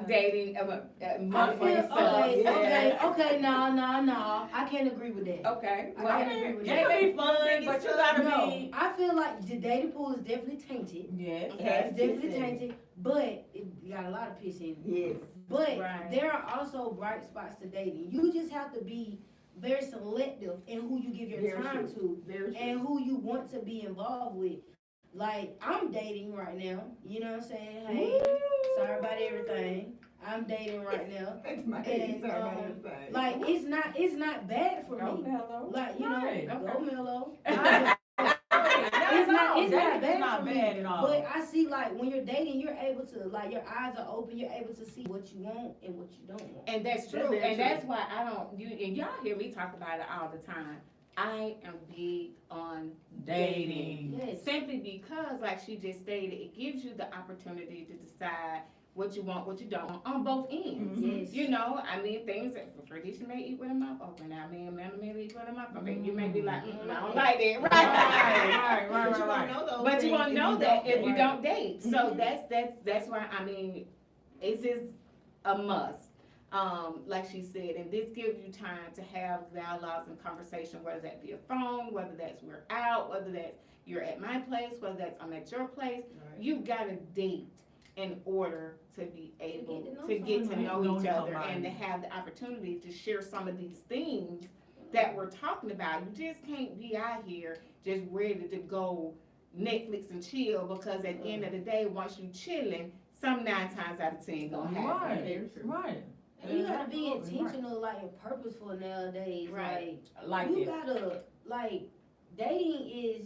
C: Dating,
A: I feel,
C: motherfucking sucks.
A: okay, no. I can't agree with that.
C: Okay.
A: I
C: Well,
A: can't agree with
B: It
A: that.
B: can be fun, but you gotta
A: No,
B: be.
A: I feel like the dating pool is definitely tainted.
B: Yes.
A: It's definitely tainted, but it got a lot of piss in it.
E: Yes.
A: But
C: Right.
A: there are also bright spots to dating. You just have to be very selective in who you give your
E: Very
A: time to
E: Very true.
A: and who you want to be involved with. Like, I'm dating right now, you know what I'm saying? Hey, sorry about everything. I'm dating right now.
E: That's my
A: And,
E: sorry about everything.
A: Like, it's not bad for me.
C: Mellow.
A: Like, you
B: Right.
A: know, go mellow.
B: It's
A: not bad
B: not
A: for me,
B: bad at all.
A: But I see, like, when you're dating, you're able to, like, your eyes are open. You're able to see what you want and what you don't want.
C: And that's true,
E: That's very
C: and
E: true.
C: that's why I don't, and y'all hear me talk about it all the time. I am big on dating.
A: Yes.
C: Simply because, like she just stated, it gives you the opportunity to decide what you want, what you don't want on both ends.
A: Yes.
C: You know, I mean, things that Fredisha may eat with her mouth open. I mean, Amanda may eat with her mouth open. You may be like, I don't like that, right?
E: But you won't know those
C: But you
E: things
C: won't
E: if
C: know
E: you
C: that
E: don't
C: if you
E: date.
C: don't date. So that's why, I mean, it's just a must. Like she said, and this gives you time to have dialogues and conversation, whether that be a phone, whether that's we're out, whether that's you're at my place, whether that's I'm at your place.
E: Right.
C: You've got to date in order to be able
A: know
C: to get to
B: somebody.
C: know
B: Know
C: each other
B: somebody.
C: and to have the opportunity to share some of these things that we're talking about. You just can't be out here just ready to go Netflix and chill, because at the end of the day, once you chilling, some 9 times out of 10 gonna happen.
B: Right, right.
A: And you gotta be
B: Absolutely
A: intentional, like, and purposeful nowadays.
C: Right.
B: Like
A: You
B: it.
A: gotta, like, dating is,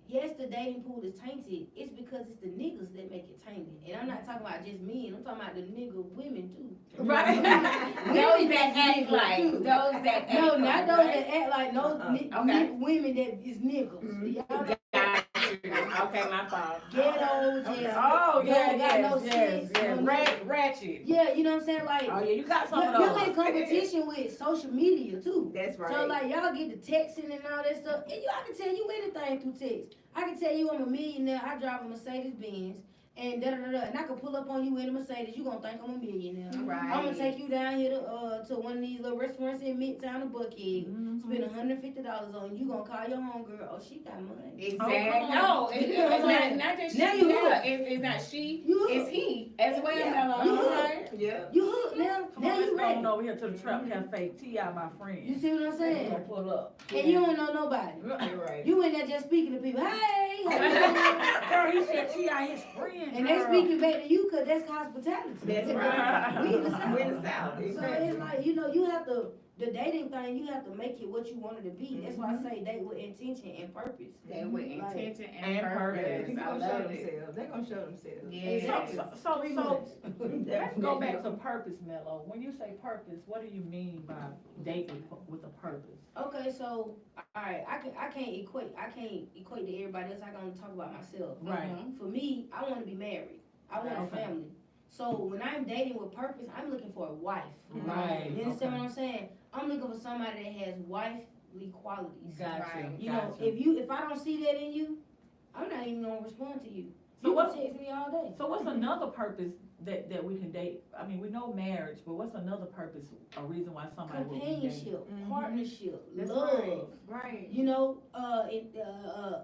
A: yes, the dating pool is tainted. It's because it's the niggas that make it tainted. And I'm not talking about just men, I'm talking about the nigga women too.
C: Right. Those that act like, those that act
A: No,
C: like,
A: not those
C: right?
A: that act like no
C: Okay.
A: women that is niggas.
E: Mhm.
A: Y'all know-
C: Gotcha.
D: Okay, my fault.
A: Ghetto, just
B: Oh, yeah,
A: don't got no
B: yes,
A: sense,
B: yes,
A: no nothing.
B: ratchet.
A: Yeah, you know what I'm saying? Like,
B: Oh, yeah, you got some of
A: you
B: those.
A: in competition with social media too.
E: That's right.
A: So like y'all get the texting and all that stuff, and I can tell you anything through text. I can tell you I'm a millionaire. I drive a Mercedes Benz, and and I can pull up on you in a Mercedes. You gonna think I'm a millionaire.
D: Right.
A: I'm gonna take you down here to one of these little restaurants in Midtown or Buckhead. Spend $150 on you. Gonna call your homegirl. Oh, she got money.
D: Exactly.
B: Oh,
D: No, it's not just
A: Now
D: she.
A: you
D: Yeah,
A: hooked.
D: it's not she.
A: You
D: It's
A: hooked.
D: he as well.
E: Yeah.
D: Mello.
A: You
D: Right?
E: Yeah.
A: You hooked now.
B: Come
A: Now
B: on,
A: you
B: let's go
A: ready.
B: on over here to the Trap Cafe. T.I. my friend.
A: You see what I'm
B: We're
A: saying?
B: gonna pull up.
A: And you don't know nobody.
E: You're right.
A: You in there just speaking to people. Hey, how you doing?
B: Girl, he said T.I. his friend.
A: And they
B: girl.
A: speaking back to you because that's hospitality.
E: That's right.
A: We in the South.
E: We're in the South.
A: So
E: Exactly.
A: it's like, you have to, the dating thing, you have to make it what you want it to be. That's why I say date with intention and purpose.
D: They with
A: Like,
D: intention
B: and
D: and
B: purpose.
D: purpose.
E: People
D: I
E: gonna show
D: love it.
E: themselves. They're gonna show themselves.
D: Yeah.
B: Let's go back to purpose, Mello. When you say purpose, what do you mean by dating with a purpose?
A: Okay, so all right, I can't equate to everybody else. I can only talk about myself.
B: Right.
A: For me, I want to be married. I want a
B: Okay.
A: family. So when I'm dating with purpose, I'm looking for a wife.
B: Right.
A: You understand
B: Okay.
A: what I'm saying? I'm looking for somebody that has wifely qualities.
B: Gotcha.
D: Right.
A: You know,
B: Gotcha.
A: if I don't see that in you, I'm not even gonna respond to you.
B: So
A: You
B: what-
A: can text me all day.
B: So what's another purpose that we can date? I mean, we know marriage, but what's another purpose, a reason why somebody would be dating?
A: Companionship,
E: Mhm.
A: partnership,
E: That's
A: love.
E: Right.
A: You know,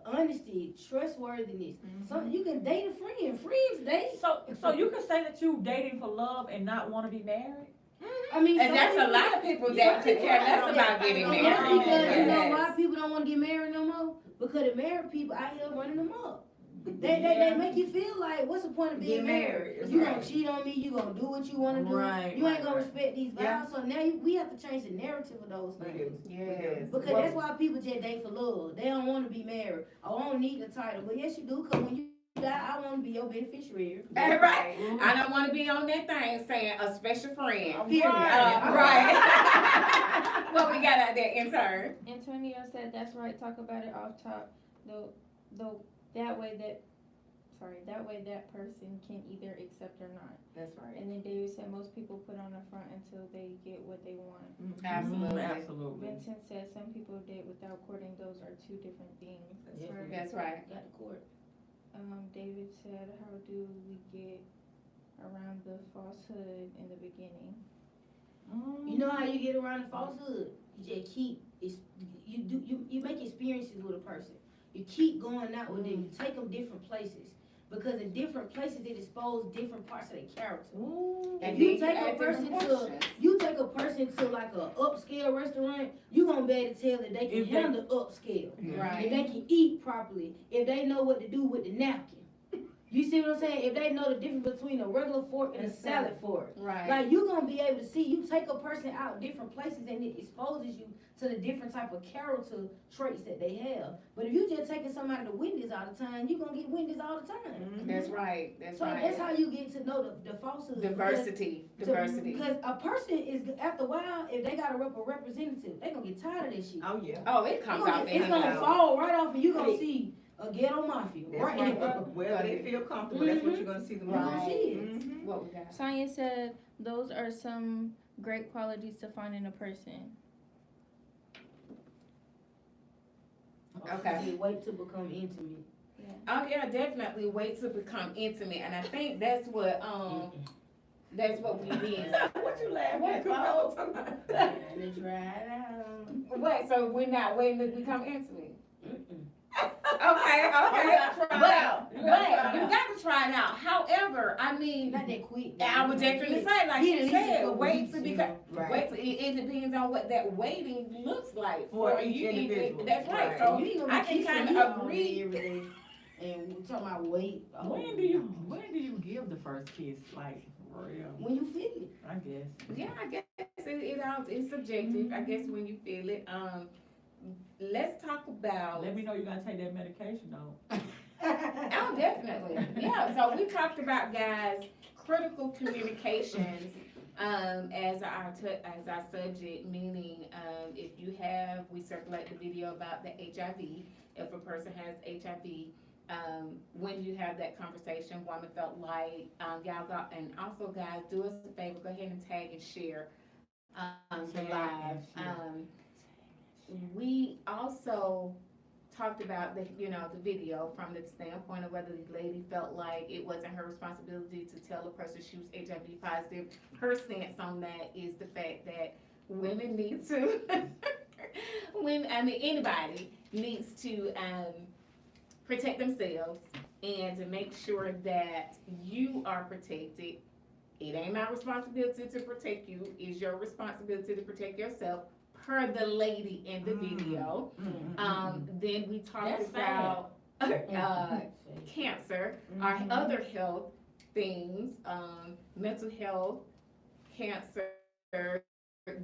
A: honesty, trustworthiness. So you can date a friend. Friends date.
B: So you can say that you dating for love and not want to be married?
A: I mean,
D: And
A: some
D: that's a
A: people-
D: lot of people that could care less about getting
A: And
D: married.
A: that's because you know why
D: Yes.
A: people don't want to get married no more? Because the married people out here running them up. They make you feel like, what's the point of being
E: Get
A: married?
E: married,
A: You
E: right.
A: gonna cheat on me? You gonna do what you wanna do?
B: Right,
A: You ain't
B: right,
A: gonna
B: right.
A: respect these vows.
E: Yeah.
A: So now we have to change the narrative of those
E: We
A: things.
E: do.
D: Yes.
A: Because that's why people just date for love. They don't want to be married. Oh, I don't need the title. But yes, you do. Because when you die, I want to be your beneficiary.
D: That's right. I don't want to be on that thing saying a special friend.
A: Period.
D: Right. What we got out there, intern?
F: Antonio said that's right. Talk about it off top. That way that person can either accept or not.
E: That's right.
F: And then David said most people put on the front until they get what they want.
D: Absolutely.
B: Absolutely.
F: Vincent said some people date without courting. Those are two different things.
A: Yeah.
D: That's right.
A: Got the court.
F: David said, how do we get around the falsehood in the beginning?
A: You know how you get around the falsehood? You just keep, you make experiences with a person. You keep going out with them. You take them different places. Because in different places, it exposes different parts of their character.
D: And
A: If you
D: then
A: take a
D: ask them
A: person
D: questions.
A: you take a person to like a upscale restaurant, you gonna be able to tell that they can
B: If they-
A: handle upscale. If
D: Right.
A: they can eat properly, if they know what to do with the napkin. You see what I'm saying? If they know the difference between a regular fork and a salad fork.
D: Right.
A: Like you gonna be able to see, you take a person out different places and it exposes you to the different type of character traits that they have. But if you just taking somebody to Wendy's all the time, you gonna get Wendy's all the time.
D: That's right. That's
A: So
D: right.
A: that's how you get to know the falsehood.
D: Diversity. Diversity.
A: Because a person is, after a while, if they got a representative, they gonna get tired of that shit.
E: Oh, yeah.
D: Oh, it comes out
A: It's
D: there.
A: gonna fall right off and you gonna see a ghetto mafia.
E: That's
A: Right.
E: right. Well, they feel comfortable. That's what you're gonna see them
A: You gonna
E: do.
A: see it.
E: Mhm.
D: What we got?
F: Tanya said those are some great qualities to find in a person.
D: Okay.
A: She said, wait to become intimate.
D: Oh yeah, definitely wait to become intimate, and I think that's what we need.
E: What you laughing at? Paul?
A: And try it out.
D: Wait, so we're not waiting to become intimate?
A: Mm-mm.
D: Okay,
B: Try it out.
D: but you got to try it out. However, I mean,
A: Not that quick.
D: I was just gonna say, like
A: Get
D: you
A: at least a
D: said,
A: couple
D: wait
A: weeks,
D: to
A: you
D: become.
A: know.
E: Right.
D: Wait, it depends on what that waiting looks like
E: For
D: for
E: each
D: you.
E: individual.
D: That's right.
E: Right.
D: So
A: You ain't gonna
D: I
A: be
D: can
A: kissing
D: kind
A: me
D: of
A: all
D: agree.
A: day, every day. And we talking about weight. Oh,
B: When do you give the first kiss? Like for real?
A: When you feel it.
B: I guess.
D: Yeah, I guess it's subjective. I guess when you feel it. Let's talk about.
B: Let me know you gotta take that medication though.
D: Oh, definitely. Yeah. So we talked about, guys, critical communications as our subject. Meaning, if you have, we circulate the video about the HIV. If a person has HIV, when you have that conversation, woman felt like, y'all got, and also guys, do us a favor, go ahead and tag and share, the live. We also talked about the video from the standpoint of whether the lady felt like it wasn't her responsibility to tell a person she was HIV positive. Her stance on that is the fact that women need to, anybody needs to protect themselves and to make sure that you are protected. It ain't my responsibility to protect you. It's your responsibility to protect yourself, per the lady in the video. Then we talked about cancer, our other health things, mental health, cancer,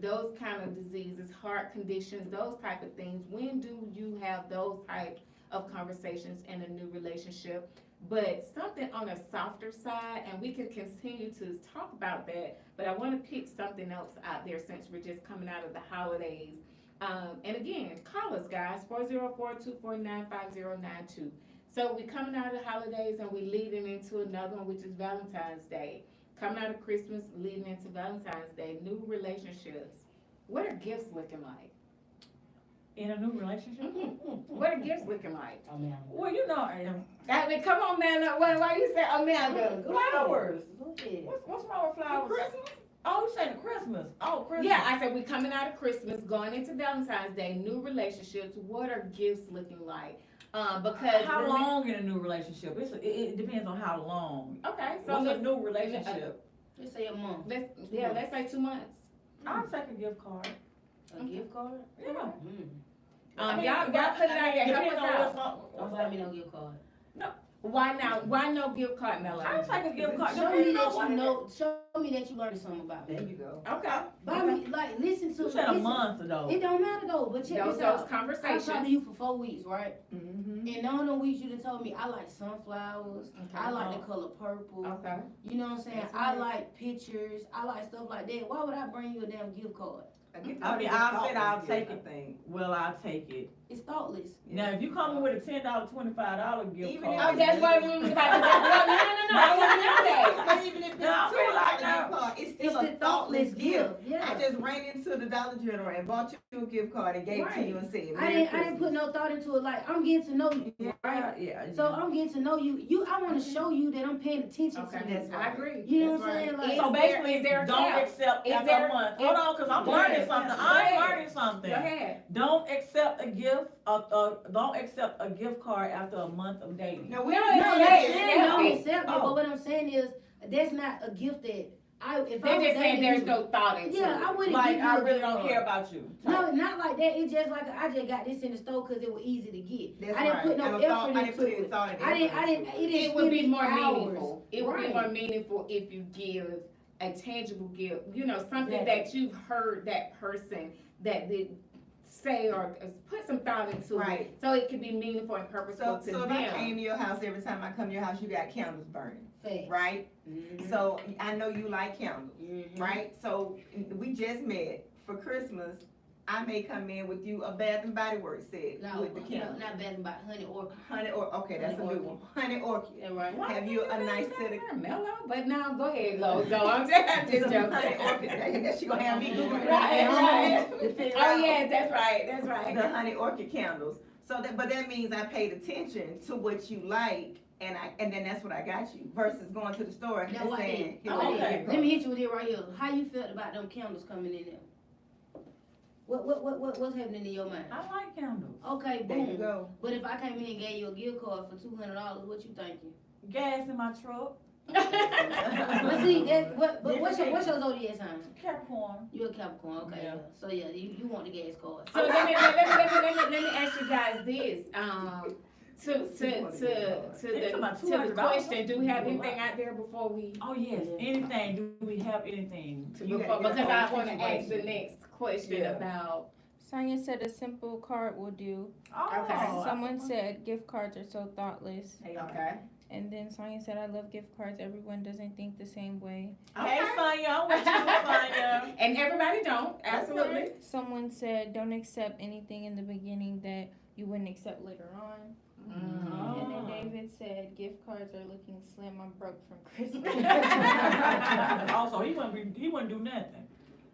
D: those kind of diseases, heart conditions, those type of things. When do you have those type of conversations in a new relationship? But something on a softer side, and we can continue to talk about that, but I want to pick something else out there since we're just coming out of the holidays. And again, call us, guys, 404-249-5092. So we're coming out of the holidays and we're leading into another one, which is Valentine's Day. Coming out of Christmas, leading into Valentine's Day, new relationships. What are gifts looking like?
B: In a new relationship?
D: What are gifts looking like?
B: Well, you know,
D: I mean, come on, man. Why you say Amanda?
B: flowers.
A: Yeah.
B: What's wrong with flowers?
E: Christmas?
B: Oh, you saying Christmas? Oh, Christmas.
D: Yeah, I said we're coming out of Christmas, going into Valentine's Day, new relationships. What are gifts looking like? Because
B: How long in a new relationship? It depends on how long.
D: Okay, so
B: What's a
D: let's,
B: new relationship?
A: Let's say a month.
D: let's say 2 months.
B: I'll take a gift card.
A: A gift card?
B: Yeah.
D: Y'all put it out there. Help us out.
A: Don't buy me no gift card.
D: Why now? Why no gift card, Melody?
B: I'll take a gift card.
A: Show me that you know. Show me that you learned something about me.
E: There you go.
D: Okay.
A: Buy me, like, listen to.
B: You said a
A: listen.
B: month ago.
A: It don't matter though. But check
D: Those
A: this out. I
D: conversations.
A: talked to you for 4 weeks, right?
E: Mm-hmm.
A: And none of them weeks you done told me I like sunflowers.
D: Okay.
A: I like the color purple.
D: Okay.
A: You know what I'm saying?
D: That's
A: I
D: right.
A: like pictures. I like stuff like that. Why would I bring you a damn gift card?
B: I mean, I'll take it. Well, I'll take it.
A: It's thoughtless.
B: Now, if you come with a $10, $25 gift
E: Even
B: card.
E: if-
D: Oh, that's why we was about to go. No. I want to know that.
E: But even if it's
B: No,
E: a
B: I feel like
E: $2 gift card, it's still
A: It's
E: a
A: the
E: thoughtless gift.
A: Yeah.
E: I just ran into the Dollar General and bought you a gift card and gave it to
A: Right.
E: you and said,
A: I
E: Merry
A: didn't
E: Christmas.
A: put no thought into it. Like, I'm getting to know you, right?
B: Yeah.
A: So I'm getting to know you. I want to show you that I'm paying attention
D: Okay,
A: to you.
E: That's
D: I
E: right.
D: agree.
A: You know
E: That's
A: what I'm saying?
E: right.
A: Like,
B: So basically,
D: is there a
B: don't
D: cap?
B: accept
D: Is
B: after
D: there-
B: a month. Hold on, because I'm
D: Go
B: learning
D: ahead.
B: something.
D: Go
B: I'm
D: ahead.
B: learning something.
D: Go ahead.
B: Don't accept a gift. Don't accept a gift card after a month of dating.
E: No, we
D: No,
E: don't
D: it's
A: no,
E: know
A: I'm
D: okay.
E: that.
A: saying don't
D: Accept
A: accept it.
B: Oh.
A: But what I'm saying is, that's not a gift that if I
D: They're
A: was
D: just saying
A: dating
D: there's
A: you-
D: no thought into
A: Yeah, I
D: it.
A: wouldn't
B: Like,
A: give you
B: I
A: a
B: really
A: gift
B: don't
A: card.
B: care about you.
A: No, not like that. It's just like I just got this in the store because it was easy to get.
E: That's
A: I didn't
E: right.
A: put no
E: I
A: effort
E: didn't
A: into
E: put any
A: it.
E: thought and
A: I didn't.
E: effort into
A: It didn't
D: It would be
A: spend me
D: more
A: hours.
D: meaningful. It would be
A: Right.
D: more meaningful if you give a tangible gift. You know, something
A: Exactly.
D: that you've heard that person that did say or put some thought into
E: Right.
D: it, so it can be meaningful and purposeful
E: So
D: to
E: if
D: them.
E: I came to your house, every time I come to your house, you got candles burning,
A: Facts.
E: right?
A: Mhm.
E: So I know you like candles,
A: Mhm.
E: right? So we just met for Christmas. I may come in with you a Bath and Body Works set
A: No,
E: with the candles.
A: not bad about honey or
E: Honey or okay, that's a
A: Honey
E: new
A: orchid.
E: one. Honey orchid.
A: yeah, right.
D: Why
E: Have
D: do
E: you a
D: think
E: nice
D: that
E: set of-
D: they're mellow? But now go ahead, Lozo. I'm just
E: Some honey
D: joking.
E: orchid. That she gonna have me Googling it
D: Right,
E: at home
D: right.
E: to figure
D: Oh
E: out
D: yes, that's right. That's right.
E: the honey orchid candles. So but that means I paid attention to what you like, and then that's what I got you. Versus going to the store and
A: Now, what
E: saying,
A: then?
E: "Here,
B: Oh,
E: you go."
B: okay.
A: Let me hit you with it right here. How you felt about them candles coming in there? What's happening in your mind?
B: I like candles.
A: Okay,
E: There you
A: boom.
E: go.
A: But if I came in and gave you a gift card for $200, what you thinking?
B: Gas in my truck.
A: But see, what's your zodiac sign?
B: Capricorn.
A: You're a Capricorn, okay.
B: Yeah.
A: Yeah. So yeah, you want the gas card.
D: So let me ask you guys this. To the question, do we have anything out there before we?
B: Oh yes. Anything? Do we have anything?
E: You
D: Before,
E: gotta
D: because
E: get
D: I
E: a
D: want to ask the
E: situation.
D: next question
E: Yeah.
D: about.
F: Sonia said a simple card will do.
B: Oh.
D: Okay.
F: Someone said gift cards are so thoughtless.
D: Okay.
F: And then Sonya said, I love gift cards. Everyone doesn't think the same way.
B: Hey,
C: Okay.
B: Sonya, I'm with you, Sonya.
C: And everybody don't, absolutely.
F: Someone said, don't accept anything in the beginning that you wouldn't accept later on.
B: Oh.
F: And then David said, gift cards are looking slim. I'm broke from Christmas.
B: Also, he wouldn't do nothing.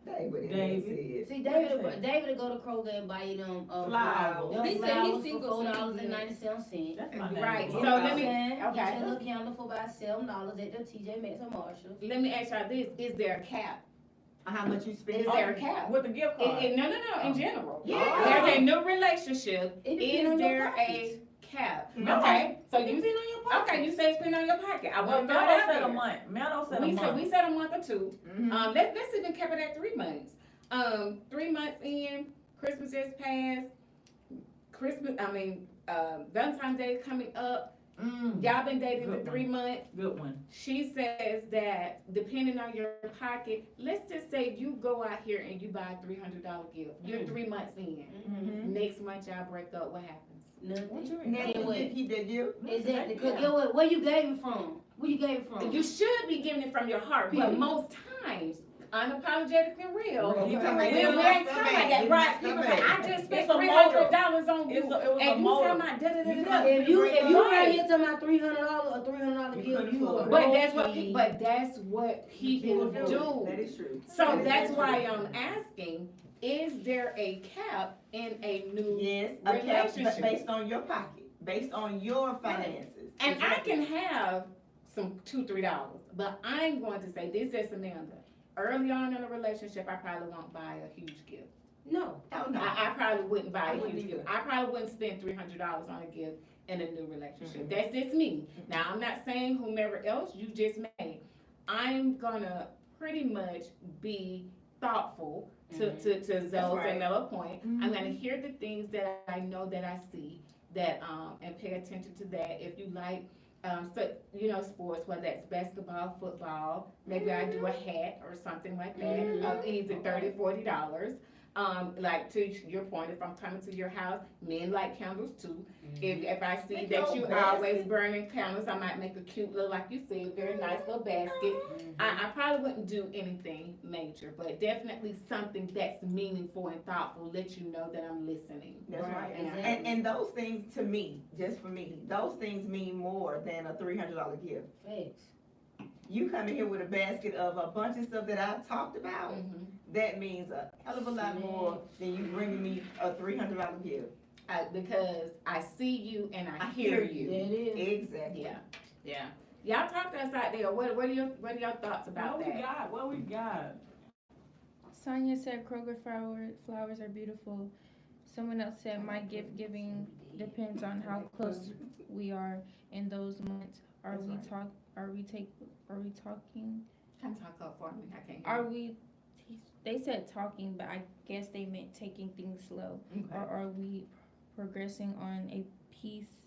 E: David.
A: See, David will go to Kroger and buy them,
B: Flowers.
A: them
F: He said
A: flowers
F: he's
A: for
F: single,
A: $4.97.
B: That's my name.
C: Right, so
A: You know
C: let
A: what
C: me,
A: I'm saying?
C: okay.
A: Get your little candle for about $7 at the TJ Maxx or Marshalls.
C: Let me ask y'all this, is there a cap?
E: How much you spend?
C: Is there a cap?
B: With the gift card.
C: No, in general.
A: Yeah.
C: There's a new relationship,
A: It depends
C: is
A: on your
C: there
A: pockets.
C: a cap?
B: No.
C: Okay, so
A: It
C: you,
A: depends on your pocket.
C: okay, you say it's been on your pocket, I
B: Well,
C: want to throw
B: Mello
C: it out
B: said a
C: there.
B: month. Mello said a
C: We
B: month.
C: said a month or two,
E: Mhm.
C: let's even cap it at 3 months. 3 months in, Christmas just passed, Valentine's Day is coming up, y'all been dating for
B: Good
C: 3 months.
B: Good one.
C: She says that depending on your pocket, let's just say you go out here and you buy a $300 gift. You're 3 months in.
E: Mhm.
C: Next month y'all break up, what happens?
A: Nothing.
B: What you mean?
E: Now,
A: Yeah,
E: you
A: what?
E: can keep that gift.
A: Exactly. Cause get what? Where you gave it from? Where you gave it from?
C: You should be giving it from your heart, but most times, unapologetically real,
B: Real.
C: we
B: You
C: ain't
B: can
C: talking
B: real.
C: like that, right? People say, I just spent
B: It's a
C: $300 on you,
B: It was a
C: and you
B: motive.
C: talking about da-da-da-da-da.
A: If you
C: Right.
A: right here talking about $300 or $300
E: You
A: gift,
E: couldn't
A: you
E: afford
A: a
E: it.
C: But that's what people
E: That
C: do.
E: is true.
C: So
E: That is
C: that's
E: true.
C: why I'm asking, is there a cap in a new
E: Yes, a cap
C: relationship?
E: based on your pocket, based on your finances.
C: And I can have some $2-3, but I'm going to say this is Amanda. Early on in a relationship, I probably won't buy a huge gift.
A: No.
E: Oh, no.
C: I probably wouldn't buy
E: I
C: a
E: wouldn't
C: huge
E: either.
C: gift. I probably wouldn't spend $300 on a gift in a new relationship. That's just me. Now, I'm not saying whomever else you just made. I'm gonna pretty much be thoughtful to Zoe's
E: right.
C: and Mellow point. I'm gonna hear the things that I know that I see that and pay attention to that. If you like sports, whether that's basketball, football, maybe I do a hat or something like that, easy $30-$40. Like to your point, if I'm coming to your house, men like candles too. If I see
E: Make
C: that
E: your
C: you
E: own
C: always
E: basket.
C: burning candles, I might make a cute little, like you said, very nice little basket. I probably wouldn't do anything major, but definitely something that's meaningful and thoughtful, let you know that I'm listening.
E: That's right.
A: Exactly.
E: And those things, to me, just for me, those things mean more than a $300 gift.
A: Facts.
E: You come in here with a basket of a bunch of stuff that I talked about,
C: Mhm.
E: that means a hell of a lot more than you bringing me a $300 gift.
C: Because I see you and I hear
A: There
C: you.
A: it is.
E: Exactly.
C: Yeah. Y'all talk to us out there. What are your thoughts about that?
B: What we got?
F: Sonya said Kroger flowers are beautiful. Someone else said my gift giving depends on how close we are in those months. Are we talking?
C: Come talk up for me. I can't hear.
F: Are we? They said talking, but I guess they meant taking things slow. Or are we progressing on a piece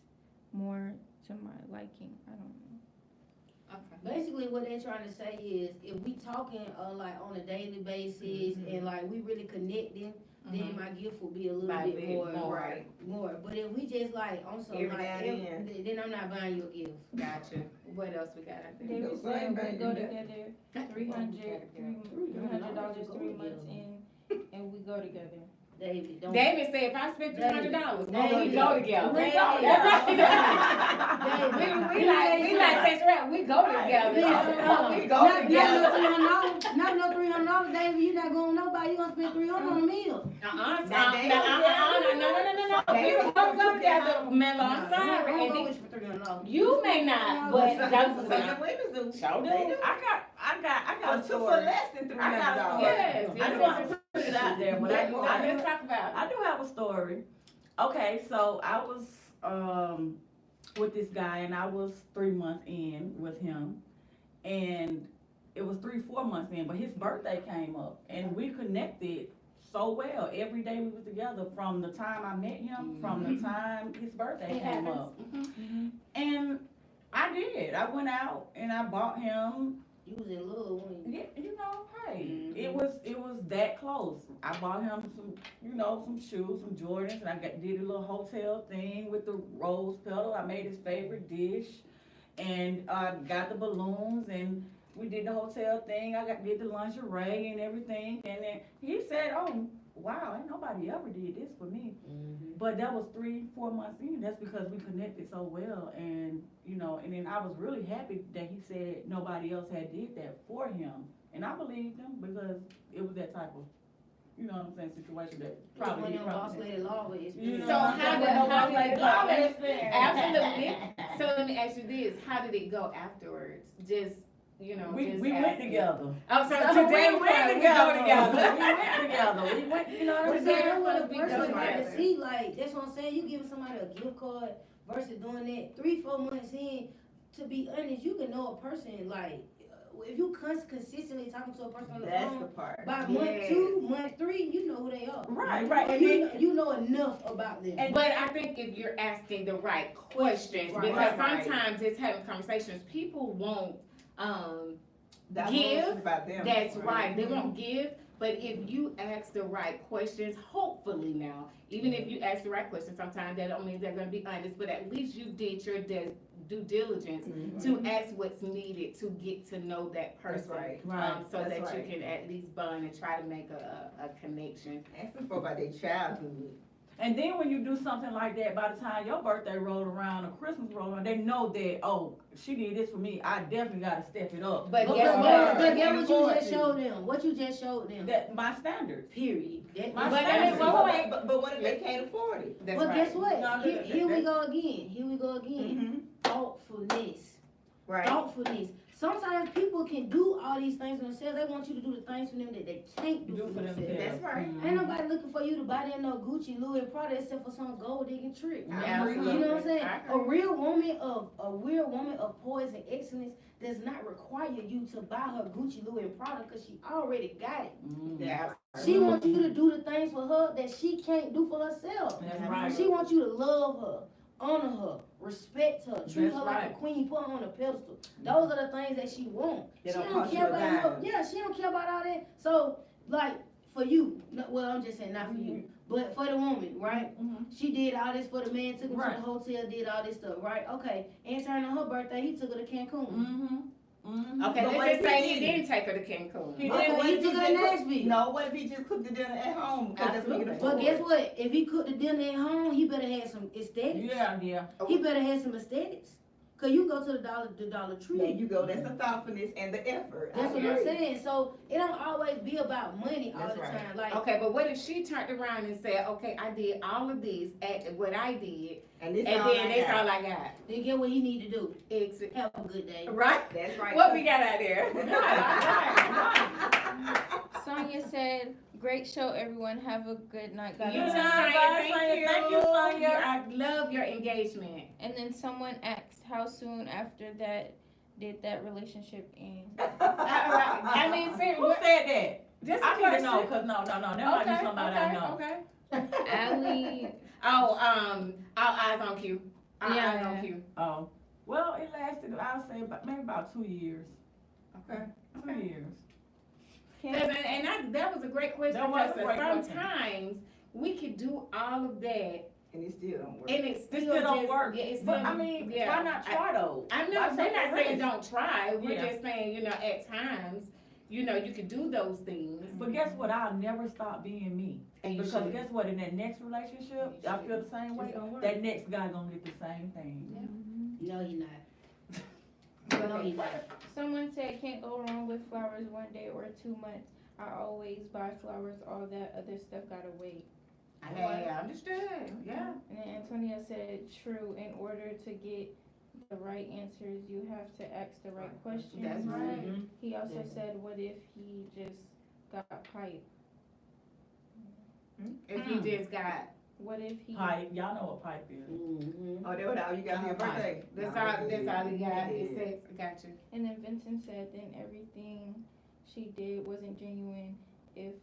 F: more to my liking? I don't know.
C: Okay.
A: Basically, what they're trying to say is, if we talking like on a daily basis and like we really connecting, then my gift will be a little
C: Might
A: bit
C: be
A: more,
C: more.
A: more. But if we just like on some
E: Every
A: like,
E: now and
A: then I'm not buying you a gift.
C: Gotcha. What else we got out there?
F: David
E: No,
F: said
E: same
F: we go
E: thing,
F: together
C: $300.
F: $300 3 months in, and we go together.
A: David, don't.
C: David said if I spend $300, we
A: David.
C: go together.
A: David.
C: We like sex rap. We go together.
E: We go together.
A: Not no $300, David. You not going nobody. You gonna spend $300 on a meal.
C: No.
E: They
C: We
E: don't
C: don't go
E: go
C: together, Mello. I'm
A: I
C: sorry.
A: don't
C: And
A: go with you for $300.
C: you may not, but that's
E: Some women do.
C: Show
E: They
C: do.
E: do.
B: I got a
E: For
B: story.
E: less than $300.
B: I got a story.
C: Yes,
B: I
C: yes,
B: just
C: yes.
B: want to put it out there, but
C: Let's talk about
B: I do have a story. Okay, so I was with this guy and I was 3 months in with him, and it was 3-4 months in, but his birthday came up and we connected so well. Every day we was together from the time I met him, from the time his birthday
C: It
B: came
C: happens.
B: up. And I did. I went out and I bought him.
A: You was in love, weren't you?
B: Yeah, hey, it was that close. I bought him some shoes, some Jordans, and did a little hotel thing with the rose petal. I made his favorite dish, and got the balloons, and we did the hotel thing. Did the lingerie and everything, and then he said, "Oh, wow, ain't nobody ever did this for me." But that was 3-4 months in. That's because we connected so well, and and then I was really happy that he said nobody else had did that for him, and I believed him because it was that type of, situation that probably
A: When
B: he
A: your boss
B: probably.
A: lady law is.
D: So how did it go? Absolutely. So let me ask you this: how did it go afterwards? Just
B: We
D: just
B: went
D: asking.
B: together.
D: Oh, so
B: We
D: today
B: went
D: we
B: together.
D: go together.
B: We went together. We went, what I'm
A: But
B: saying?
A: that's what a
D: We
A: person
D: go
A: like to
D: together.
A: see, like, that's what I'm saying, you giving somebody a gift card versus doing that 3-4 months in, to be honest, you can know a person, like, if you consistently talking to a person on the
E: That's the
A: phone,
E: part.
A: by month 2, month 3, you know who they are.
B: Right. And
A: You know enough about them.
D: But I think if you're asking the right questions,
A: Right.
D: because
E: Right.
D: sometimes it's having conversations, people won't,
E: That
D: Give,
E: was about them.
D: that's right, they won't give, but if you ask the right questions, hopefully now, even if you ask the right questions, sometimes that don't mean they're gonna be honest, but at least you did your due diligence to ask what's needed to get to know that
E: That's
D: person.
E: right.
D: So
E: That's
D: that
E: right.
D: you can at least bond and try to make a connection.
E: Ask them for about their childhood.
B: And then when you do something like that, by the time your birthday roll around or Christmas roll around, they know that, oh, she did this for me. I definitely gotta step it up.
D: But
A: But
D: guess
A: guess
D: what?
A: what you
B: Afford
A: just
B: to.
A: showed them? What you just showed them?
B: That my standards.
A: Period.
B: My
D: But
B: standards.
D: wait.
E: But what if they can't afford it?
D: That's
A: But
D: right.
A: guess what?
B: No,
A: Here we go again. Thoughtfulness.
E: Right.
A: Thoughtfulness. Sometimes people can do all these things for themselves. They want you to do the things for them that they can't do for themselves.
E: That's right.
A: Ain't nobody looking for you to buy them no Gucci, Louis, and Prada except for some gold digging trick.
D: Absolutely.
A: You know what I'm saying?
D: I
A: A
D: agree.
A: real woman of poise and excellence does not require you to buy her Gucci, Louis, and Prada because she already got it.
E: Yeah.
A: She wants you to do the things for her that she can't do for herself.
B: That's right.
A: She wants you to love her, honor her, respect her, treat
B: That's
A: her like a
B: right.
A: queen, put her on a pedestal. Those are the things that she wants.
E: They
A: She
E: don't
A: don't
E: cost
A: care
E: you a
A: about
E: dime.
A: she don't care about all that. So, like, for you, well, I'm just saying not for you, but for the woman, right? She did all this for the man, took him
B: Right.
A: to the hotel, did all this stuff, right? Okay, in turn on her birthday, he took her to Cancun.
D: Okay,
E: But what
D: let's
E: if
D: just say
E: he
D: he didn't take her to Cancun.
B: He
A: Okay,
E: What
A: he
E: if
A: took her
E: just
A: to
E: cook-
A: Nashville.
E: No, what if he just cooked the dinner at home? Because that's what he can
D: Absolutely.
A: But
E: afford.
A: guess what? If he cooked the dinner at home, he better have some aesthetics.
B: Yeah.
A: He better have some aesthetics. Cause you go to the Dollar Tree.
E: There you go. That's the thoughtfulness and the effort.
A: That's
E: I
A: what I'm
E: agree.
A: saying. So it don't always be about money all
E: That's
A: the
E: right.
A: time. Like,
D: Okay, but what if she turned around and said, okay, I did all of this at what I did,
E: And this
D: and
E: all
D: then
E: I
D: that's
E: got.
D: all I got.
A: then get what he need to do.
D: Exit.
A: Have a good day.
D: Right?
E: That's right.
D: What we got out there?
F: Sonia said, "Great show, everyone. Have a good night, guys."
D: You too,
B: Sonia.
D: Sonia.
B: Thank you, Sonia.
D: I love your engagement.
F: And then someone asked, "How soon after that did that relationship end?"
D: I mean,
B: Who
D: seriously,
B: said that?
D: just a
B: I need to
D: question.
B: know, cause no, that might be somebody I know.
D: Okay.
F: Allie,
D: Oh, our eyes on cue. Our eyes
F: Yeah.
D: on cue.
B: Oh, well, it lasted, I'll say, maybe about 2 years.
D: Okay.
B: 2 years.
D: And that was a great question
B: That was a
D: because
B: great question.
D: sometimes we could do all of that
E: And it still don't work.
D: and it still,
B: Still don't
D: just,
B: work.
D: Yeah, it's
B: But
D: still,
B: I mean,
D: yeah.
B: why not try though?
D: I'm
B: Why
D: not, we're
B: take
D: not
B: the
D: saying
B: risk?
D: don't try. We're
B: Yeah.
D: just saying, at times, you could do those things.
B: But guess what? I'll never stop being me.
D: And you
B: Because
D: should.
B: guess what? In that next relationship,
D: You
B: I
D: should.
B: feel the same way.
D: It's gonna work.
B: That next guy gonna get the same thing.
A: No, he not. No, he not.
F: someone said, "Can't go wrong with flowers 1 day or 2 months. I always buy flowers. All that other stuff gotta wait."
D: Hey, I understood. Yeah.
F: And then Antonia said, "True. In order to get the right answers, you have to ask the right questions."
D: That's right.
F: He also
A: Definitely.
F: said, "What if he just got pipe?
D: If you just got,
F: What if he?"
B: Pipe, y'all know what pipe is.
A: Mm-hmm.
E: Oh, that was all you got for your birthday?
D: that's
E: No,
D: all
E: it is.
D: he got.
E: It
D: It's
E: is.
D: sex. I got you.
F: And then Vincent said, "Then everything she did wasn't genuine if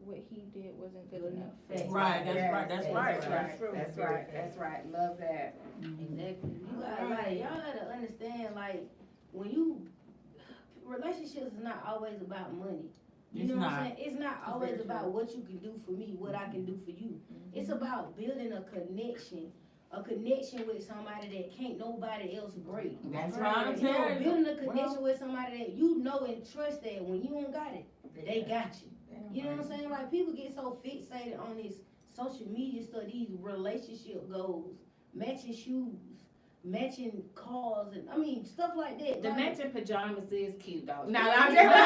F: what he did wasn't good enough."
A: Facts.
B: Right, that's
D: Yes,
B: right, that's right.
D: That's
B: true.
D: That's right. That's right. Love that.
A: Exactly. You gotta y'all gotta understand, like, when relationships is not always about money. You
B: It's
A: know what
B: not.
A: I'm saying? It's not always
E: very
A: about what you can do for me, what I can do for you. It's about building a connection, a connection with somebody that can't nobody else break.
B: That's right.
A: You know, building a connection with somebody that you know and trust that when you don't got it, they got you. You know what I'm saying? Like, people get so fixated on this social media stuff, these relationship goals, matching shoes, matching cars, and I mean stuff like that.
D: The
A: like,
D: matching pajamas is cute though. No,
A: no,
D: I'm
A: no,
D: just.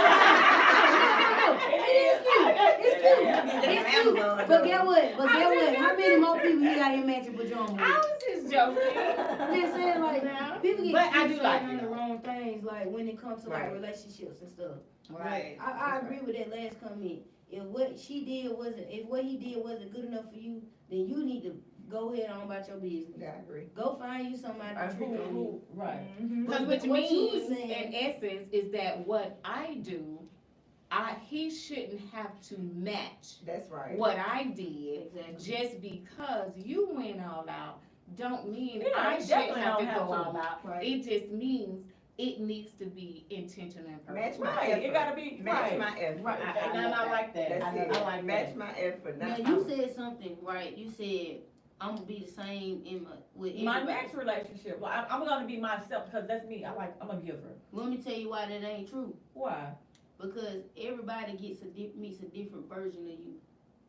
A: It's cute. But get what? How many more people you got in matching pajamas with?
D: I was just joking.
A: I'm just saying, like, people get
D: But I do
A: fixated
D: like
A: on
D: it,
A: the
D: though.
A: wrong things, like when it comes to like
E: Right.
A: relationships and stuff.
D: Right.
A: Like, I agree with that last comment. If what he did wasn't good enough for you, then you need to go ahead on about your business.
E: Yeah, I agree.
A: Go find you somebody to treat on you.
B: Right.
D: Because which
A: What you
D: means,
A: saying-
D: in essence, is that what I do, he shouldn't have to match
E: That's right.
D: what I did
A: Exactly.
D: just because you went all out. Don't mean
B: Yeah,
D: I
B: you
D: shouldn't
B: definitely
D: have to
B: don't
D: go
B: have to.
D: all out.
E: Right.
D: It just means it needs to be intentional and
E: Match
D: purposeful.
E: my
B: Right,
E: effort.
B: it gotta be,
E: Match
B: right.
E: my effort.
B: Right,
D: I
B: and
D: love
B: I
D: that.
B: like that.
E: That's
B: I
E: it.
B: like
E: Match
B: that.
E: my effort.
A: Now
E: Not
A: you said something right. You said I'm gonna be the same with
B: My
A: everybody.
B: next relationship, well, I'm gonna be myself because that's me. I'm a giver.
A: Let me tell you why that ain't true.
B: Why?
A: Because everybody meets a different version of you.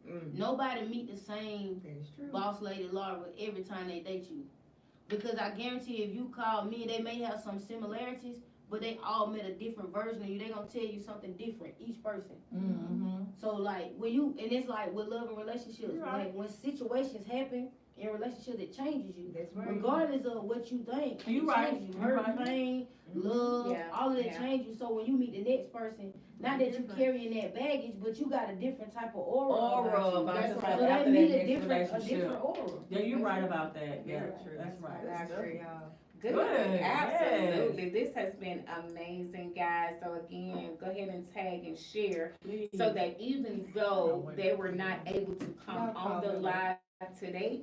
E: Mm,
A: Nobody meet the same
E: that is true.
A: boss lady Laura every time they date you. Because I guarantee if you call me, they may have some similarities, but they all met a different version of you. They gonna tell you something different, each person.
B: Mm-hmm.
A: So like when you, and it's like with love and relationships,
B: Right.
A: when situations happen in relationships, it changes you.
E: That's right.
A: Regardless of what you think,
B: You
A: it
B: right.
A: changes you.
B: You
A: Hurt,
B: right.
A: pain, love,
D: Yeah,
A: all of that
D: yeah.
A: change you. So when you meet the next person, not that you're carrying that baggage, but you got a different type of aura
B: Aura
A: about you.
B: about
A: That's
B: yourself
A: right. So
B: after
A: they meet
B: that
A: a
B: next
A: different
B: relationship.
A: aura.
B: Yeah, you're right about that. Yeah,
E: Very true.
B: that's right.
E: I agree, y'all.
D: Good.
B: Good,
D: Absolutely. This has been amazing, guys. So again, go ahead and tag and share
B: Please.
D: so that even though they were not able to come on the live today,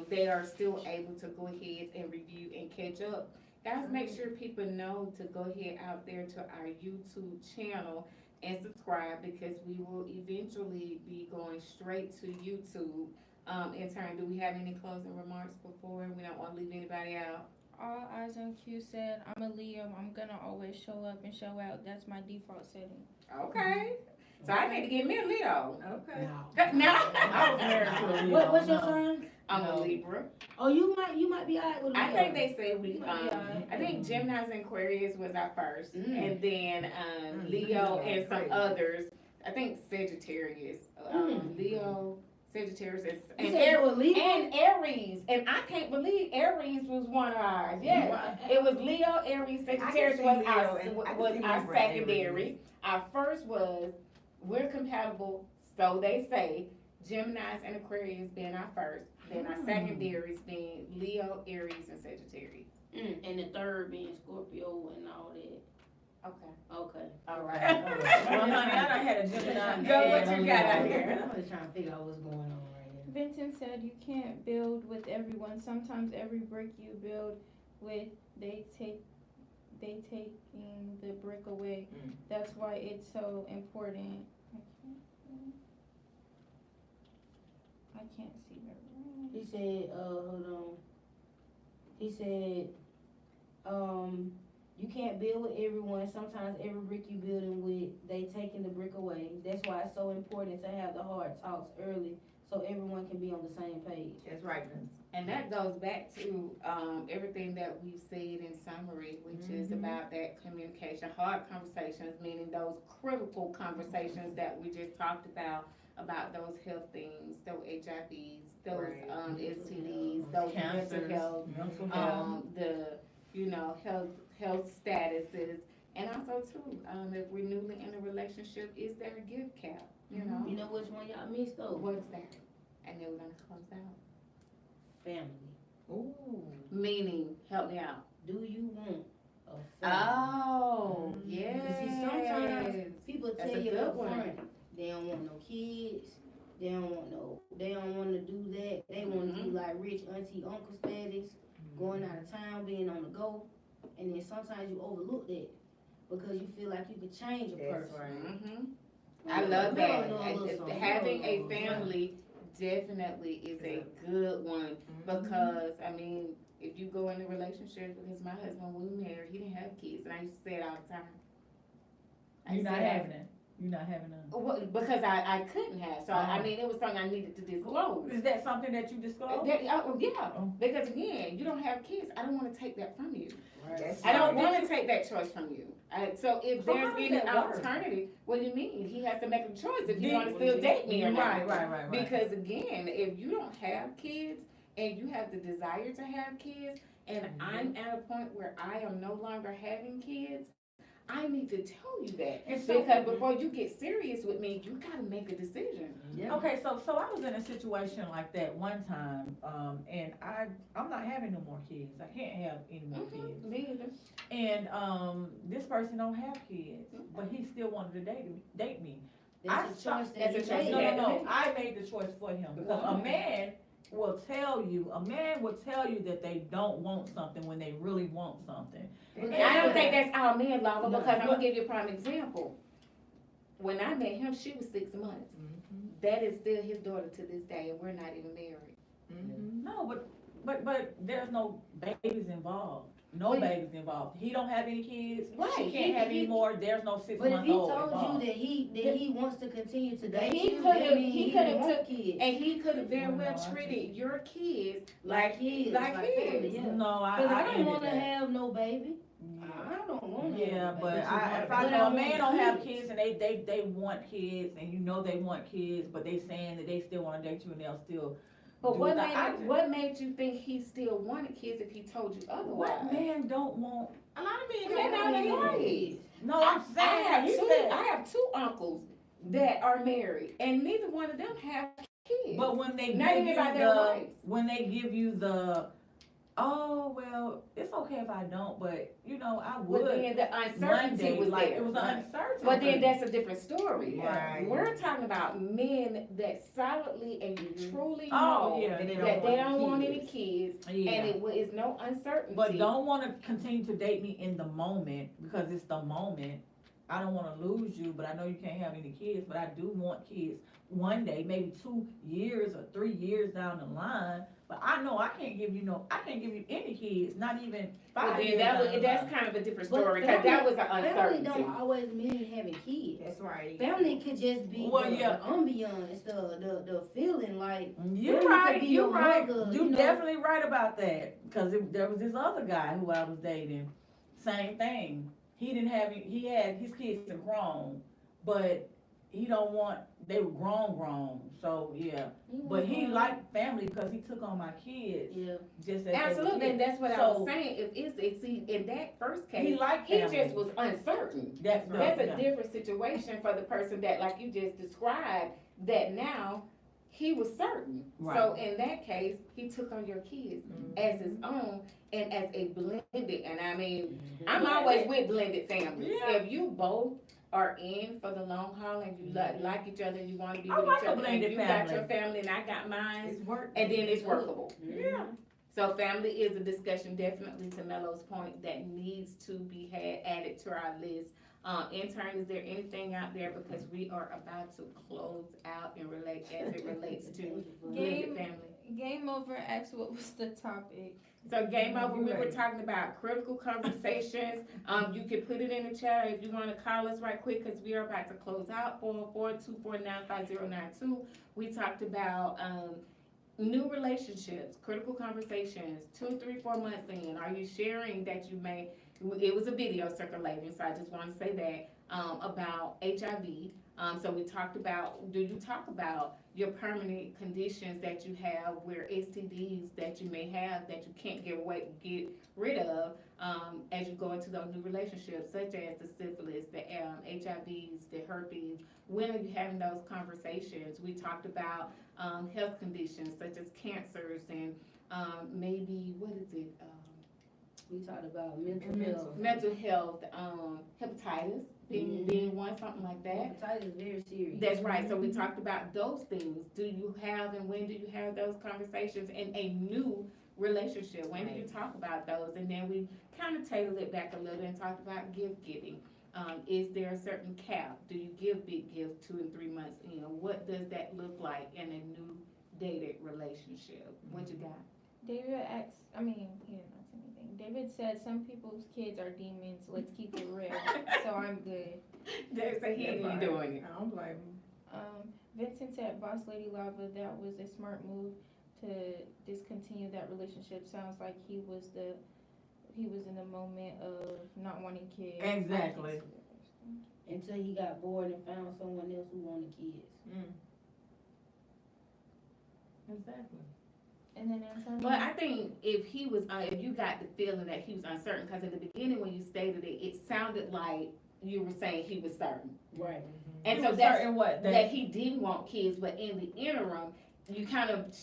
D: they are still able to go ahead and review and catch up. Guys, make sure people know to go ahead out there to our YouTube channel and subscribe because we will eventually be going straight to YouTube. In turn, do we have any closing remarks before? We don't want to leave anybody out.
F: All eyes on Q said, I'm a Leo. I'm gonna always show up and show out. That's my default setting.
D: Okay. So I need to get me a Leo.
E: Okay.
D: No.
B: I was married to a Leo.
A: What's your
B: no.
A: sign?
D: I'm
B: No.
D: a Libra.
A: Oh, you might be alright with a
D: I
A: Leo.
D: think they said we,
A: You might be alright.
D: I think Gemini's and Aquarius was our first. And then,
E: Mm.
D: Leo and some
E: Crazy.
D: others. I think Sagittarius. Leo, Sagittarius,
A: You
D: and
A: said you a Libra?
D: and Aries. And I can't believe Aries was one of ours. Yes. It was Leo, Aries, Sagittarius
E: see
D: was
E: Leo
D: our,
E: and- I can
D: was
E: see
D: our
E: Libra and
D: secondary.
E: Aries.
D: Our first was, we're compatible, so they say. Geminis and Aquarius being our first. Then our secondaries being Leo, Aries, and Sagittarius.
A: And the third being Scorpio and all that.
D: Okay.
A: Okay.
D: All right.
B: Well, honey, I done had a Gemini.
D: Go, what
B: and
D: you
B: a
D: got out
B: Leo.
D: here?
A: I'm just trying to figure out what's going on right here.
F: Vincent said you can't build with everyone. Sometimes every brick you build with, they taking the brick away.
E: Mm.
F: That's why it's so important. I can't see very
A: He said, hold on. He said, you can't build with everyone. Sometimes every brick you building with, they taking the brick away. That's why it's so important to have the hard talks early so everyone can be on the same page.
E: That's right, Vince.
D: And that goes back to everything that we've said in summary, which is about that communication, hard conversations, meaning those critical conversations that we just talked about those health things, those HIVs, those
E: Right.
D: STDs, those mental
B: Cancers,
D: health,
B: mental health.
D: the health statuses, and also too, if we're newly in a relationship, is there a gift cap? You know,
A: You know which one y'all missed though?
D: what's that? And then we're gonna close out.
A: Family.
E: Ooh.
D: Meaning, help me out.
A: Do you want a family?
D: Oh, yes.
A: You see, sometimes people
D: That's
A: tell
D: a
A: you
D: good
A: up
D: one.
A: front, they don't want no kids, they don't want to do that. They want to be like rich auntie, uncle status, going out of town, being on the go. And then sometimes you overlook that because you feel like you could change a
E: That's
A: person.
E: right.
D: Mm-hmm. I love that. Having a family definitely is a good one because relationship because my husband, when we married, he didn't have kids, and I used to say it all the time.
B: You're not having it. You're not having none.
D: Well, because I couldn't have, so I mean, it was something I needed to disclose.
B: Is that something that you disclosed?
D: Yeah,
B: Oh.
D: because again, you don't have kids, I don't wanna take that from you.
E: That's
D: I don't
B: So
D: wanna
B: did you-
D: take that choice from you. So if
B: So
D: there's
B: how does
D: any
B: that work?
D: alternative, what do you mean? He has to make a choice if he
B: Did-
D: wanna still date me or not.
B: Right.
D: Because again, if you don't have kids and you have the desire to have kids, and I'm at a point where I am no longer having kids, I need to tell you that.
B: And so-
D: Because before you get serious with me, you gotta make a decision.
A: Yeah.
B: Okay, so I was in a situation like that one time, and I'm not having no more kids. I can't have any more kids.
D: Me either.
B: And this person don't have kids, but he still wanted to date me.
A: That's a choice that
D: That's a
A: he
D: choice
A: made.
B: No,
D: Yeah.
B: no, I made the choice for him because a man will tell you that they don't want something when they really want something.
A: But
D: I don't think that's our man, Lava,
B: No.
D: because I'm gonna give you a prime example. When I met him, she was 6 months. That is still his daughter to this day, and we're not even married.
B: No, but there's no babies involved. No
A: But-
B: babies involved. He don't have any kids.
D: Right,
B: She
D: he-
B: can't have
D: he-
B: any more. There's no 6
A: But if
B: month
A: he
B: old
A: told
B: involved.
A: you that he wants to continue to date
D: He
A: you,
D: could've-
A: that means
D: he
A: he
D: could've
A: don't want
D: took-
A: kids.
D: And he could have very
B: Well,
D: well
B: no, I
D: treated your kids
A: Like kids,
D: like
A: like family,
D: kids.
A: yeah.
B: No, I
A: Cause I don't
B: ended
A: wanna
B: that.
A: have no baby.
B: Yeah.
A: I don't wanna
B: Yeah,
A: have no
B: but
A: baby.
B: if I
A: But
B: know a
A: want
B: man don't have
A: kids.
B: kids and they want kids and you know they want kids, but they saying that they still wanna date you and they'll still.
D: But
B: do
D: what
B: that.
D: what made you think he still wanted kids if he told you otherwise?
B: What man don't want?
E: A lot of men
D: Yeah,
E: don't
D: no,
E: want
D: right.
E: kids.
B: No,
D: I
B: I'm saying,
D: have
B: he
D: two.
B: said,
D: I have two uncles that are married, and neither one of them have kids.
B: but when they
D: Not
B: give
D: even
B: you
D: by their wives.
B: when they give you oh, well, it's okay if I don't, but you know, I
D: But
B: would
D: then the uncertainty
B: Monday,
D: was
B: like,
D: there.
B: it was an uncertainty.
D: But then that's a different story.
E: Right.
D: We're talking about men that solidly and you truly
B: Oh,
D: know
B: yeah.
E: And
D: that they don't want any
E: kids.
D: kids,
B: Yeah.
D: and it is no uncertainty.
B: But don't wanna continue to date me in the moment, because it's the moment. I don't wanna lose you, but I know you can't have any kids, but I do want kids one day, maybe 2 years or 3 years down the line. But I know I can't give you any kids, not even
D: Well,
B: 5
D: then
B: years
D: that
B: down
D: was,
B: the
D: that's
B: line.
D: kind of a different
A: But
D: story, cause that was an
A: Family
D: uncertainty.
A: don't always mean having kids.
E: That's right.
A: Family could just be
B: Well,
A: the,
B: yeah.
A: the ambiance, the feeling like.
B: You're
A: Family
B: right,
A: could be
B: you're
A: your
B: right,
A: mother,
B: you're
A: you know.
B: definitely right about that, cause there was this other guy who I was dating, same thing. He had, his kids are grown, but they were grown, so yeah. But he liked family because he took on my kids,
A: Yeah.
B: just as they were
D: Absolutely, and
B: kids.
D: that's what I
B: So,
D: was saying, in that first
B: He
D: case,
B: liked
D: he
B: family.
D: just was uncertain.
B: That's
D: That's a
B: yeah.
D: different situation for the person that, like you just described, that now he was certain. So in that case, he took on your kids as his own and as a blended, and I mean, I'm always with blended families.
B: Yeah.
D: If you both are in for the long haul and you like each other, you wanna be
B: I
D: with
B: like
D: each
B: a
D: other, and
B: blended
D: you got
B: family.
D: your family and I got mine,
E: It's work.
D: and then it's workable.
B: Yeah.
D: So family is a discussion, definitely to Mello's point, that needs to be added to our list. Intern, is there anything out there, because we are about to close out and relate, as it relates to blended family?
F: Game over asked what was the topic.
D: So game over, we were talking about critical conversations. You can put it in the chat if you wanna call us right quick, cause we are about to close out. 404-249-5092. We talked about, new relationships, critical conversations, 2, 3, 4 months in. Are you sharing that you may, it was a video circulating, so I just wanna say that, about HIV. So we talked about, do you talk about your permanent conditions that you have, where STDs that you may have that you can't get rid of, as you go into those new relationships, such as the syphilis, the HIVs, the herpes. When are you having those conversations? We talked about health conditions such as cancers and maybe, what is it?
A: We talked about mental
D: Mental health, hepatitis being one, something like that.
A: Hepatitis is very serious.
D: That's right. So we talked about those things. Do you have and when do you have those conversations in a new relationship? When do you talk about those? And then we kind of tailored it back a little and talked about gift giving. Is there a certain cap? Do you give big gifts 2 and 3 months in? What does that look like in a new dated relationship? What you got?
F: David asked, I mean, he didn't ask anything. David said some people's kids are demons. Let's keep it real. So I'm good.
D: There's a he ain't doing it.
E: I don't blame him.
F: Vincent said, Boss Lady Lava, that was a smart move to discontinue that relationship. Sounds like he was in the moment of not wanting kids.
B: Exactly.
A: Until he got bored and found someone else who wanted kids.
B: Exactly.
F: And then Antonio.
D: But I think if he was, if you got the feeling that he was uncertain, because in the beginning when you stated it, it sounded like you were saying he was certain.
A: Right.
D: And
B: He
D: so
B: was
D: that's
B: certain what?
D: that he didn't want kids, but in the interim, you kind of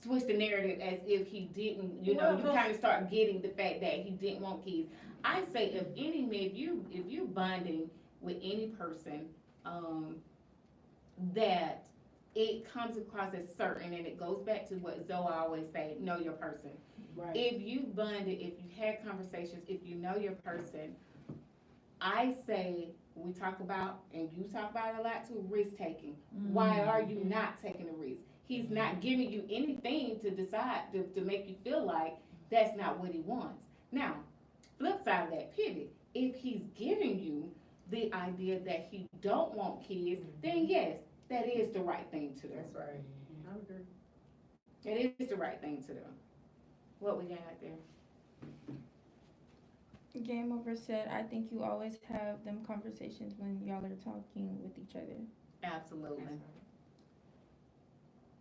D: switch the narrative as if he didn't, you know, you
B: Well,
D: kind of start getting the fact that he didn't want kids. I say if any man, if you're bonding with any person, that it comes across as certain, and it goes back to what Zoe always say, know your person.
A: Right.
D: If you bonded, if you had conversations, if you know your person, I say we talk about, and you talk about it a lot too, risk taking. Why are you not taking a risk? He's not giving you anything to decide to make you feel like that's not what he wants. Now, flip side of that pivot, if he's giving you the idea that he don't want kids, then yes, that is the right thing to do.
E: That's right. I agree.
D: It is the right thing to do. What we got out there?
F: Game Over said, I think you always have them conversations when y'all are talking with each other.
D: Absolutely.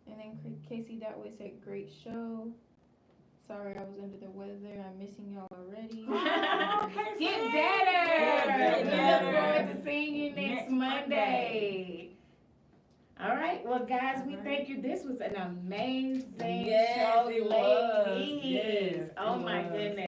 F: And then Casey that way said, great show. Sorry I was under the weather. I'm missing y'all already.
D: Get better.
B: Get
D: We
B: better.
D: look forward to seeing you next
B: Next
D: Monday. All right. Well, guys, we thank you. This was an amazing
B: Yes,
D: show,
B: it was.
D: ladies.
B: Yes,
D: Oh
B: it
D: my
B: was.
D: goodness.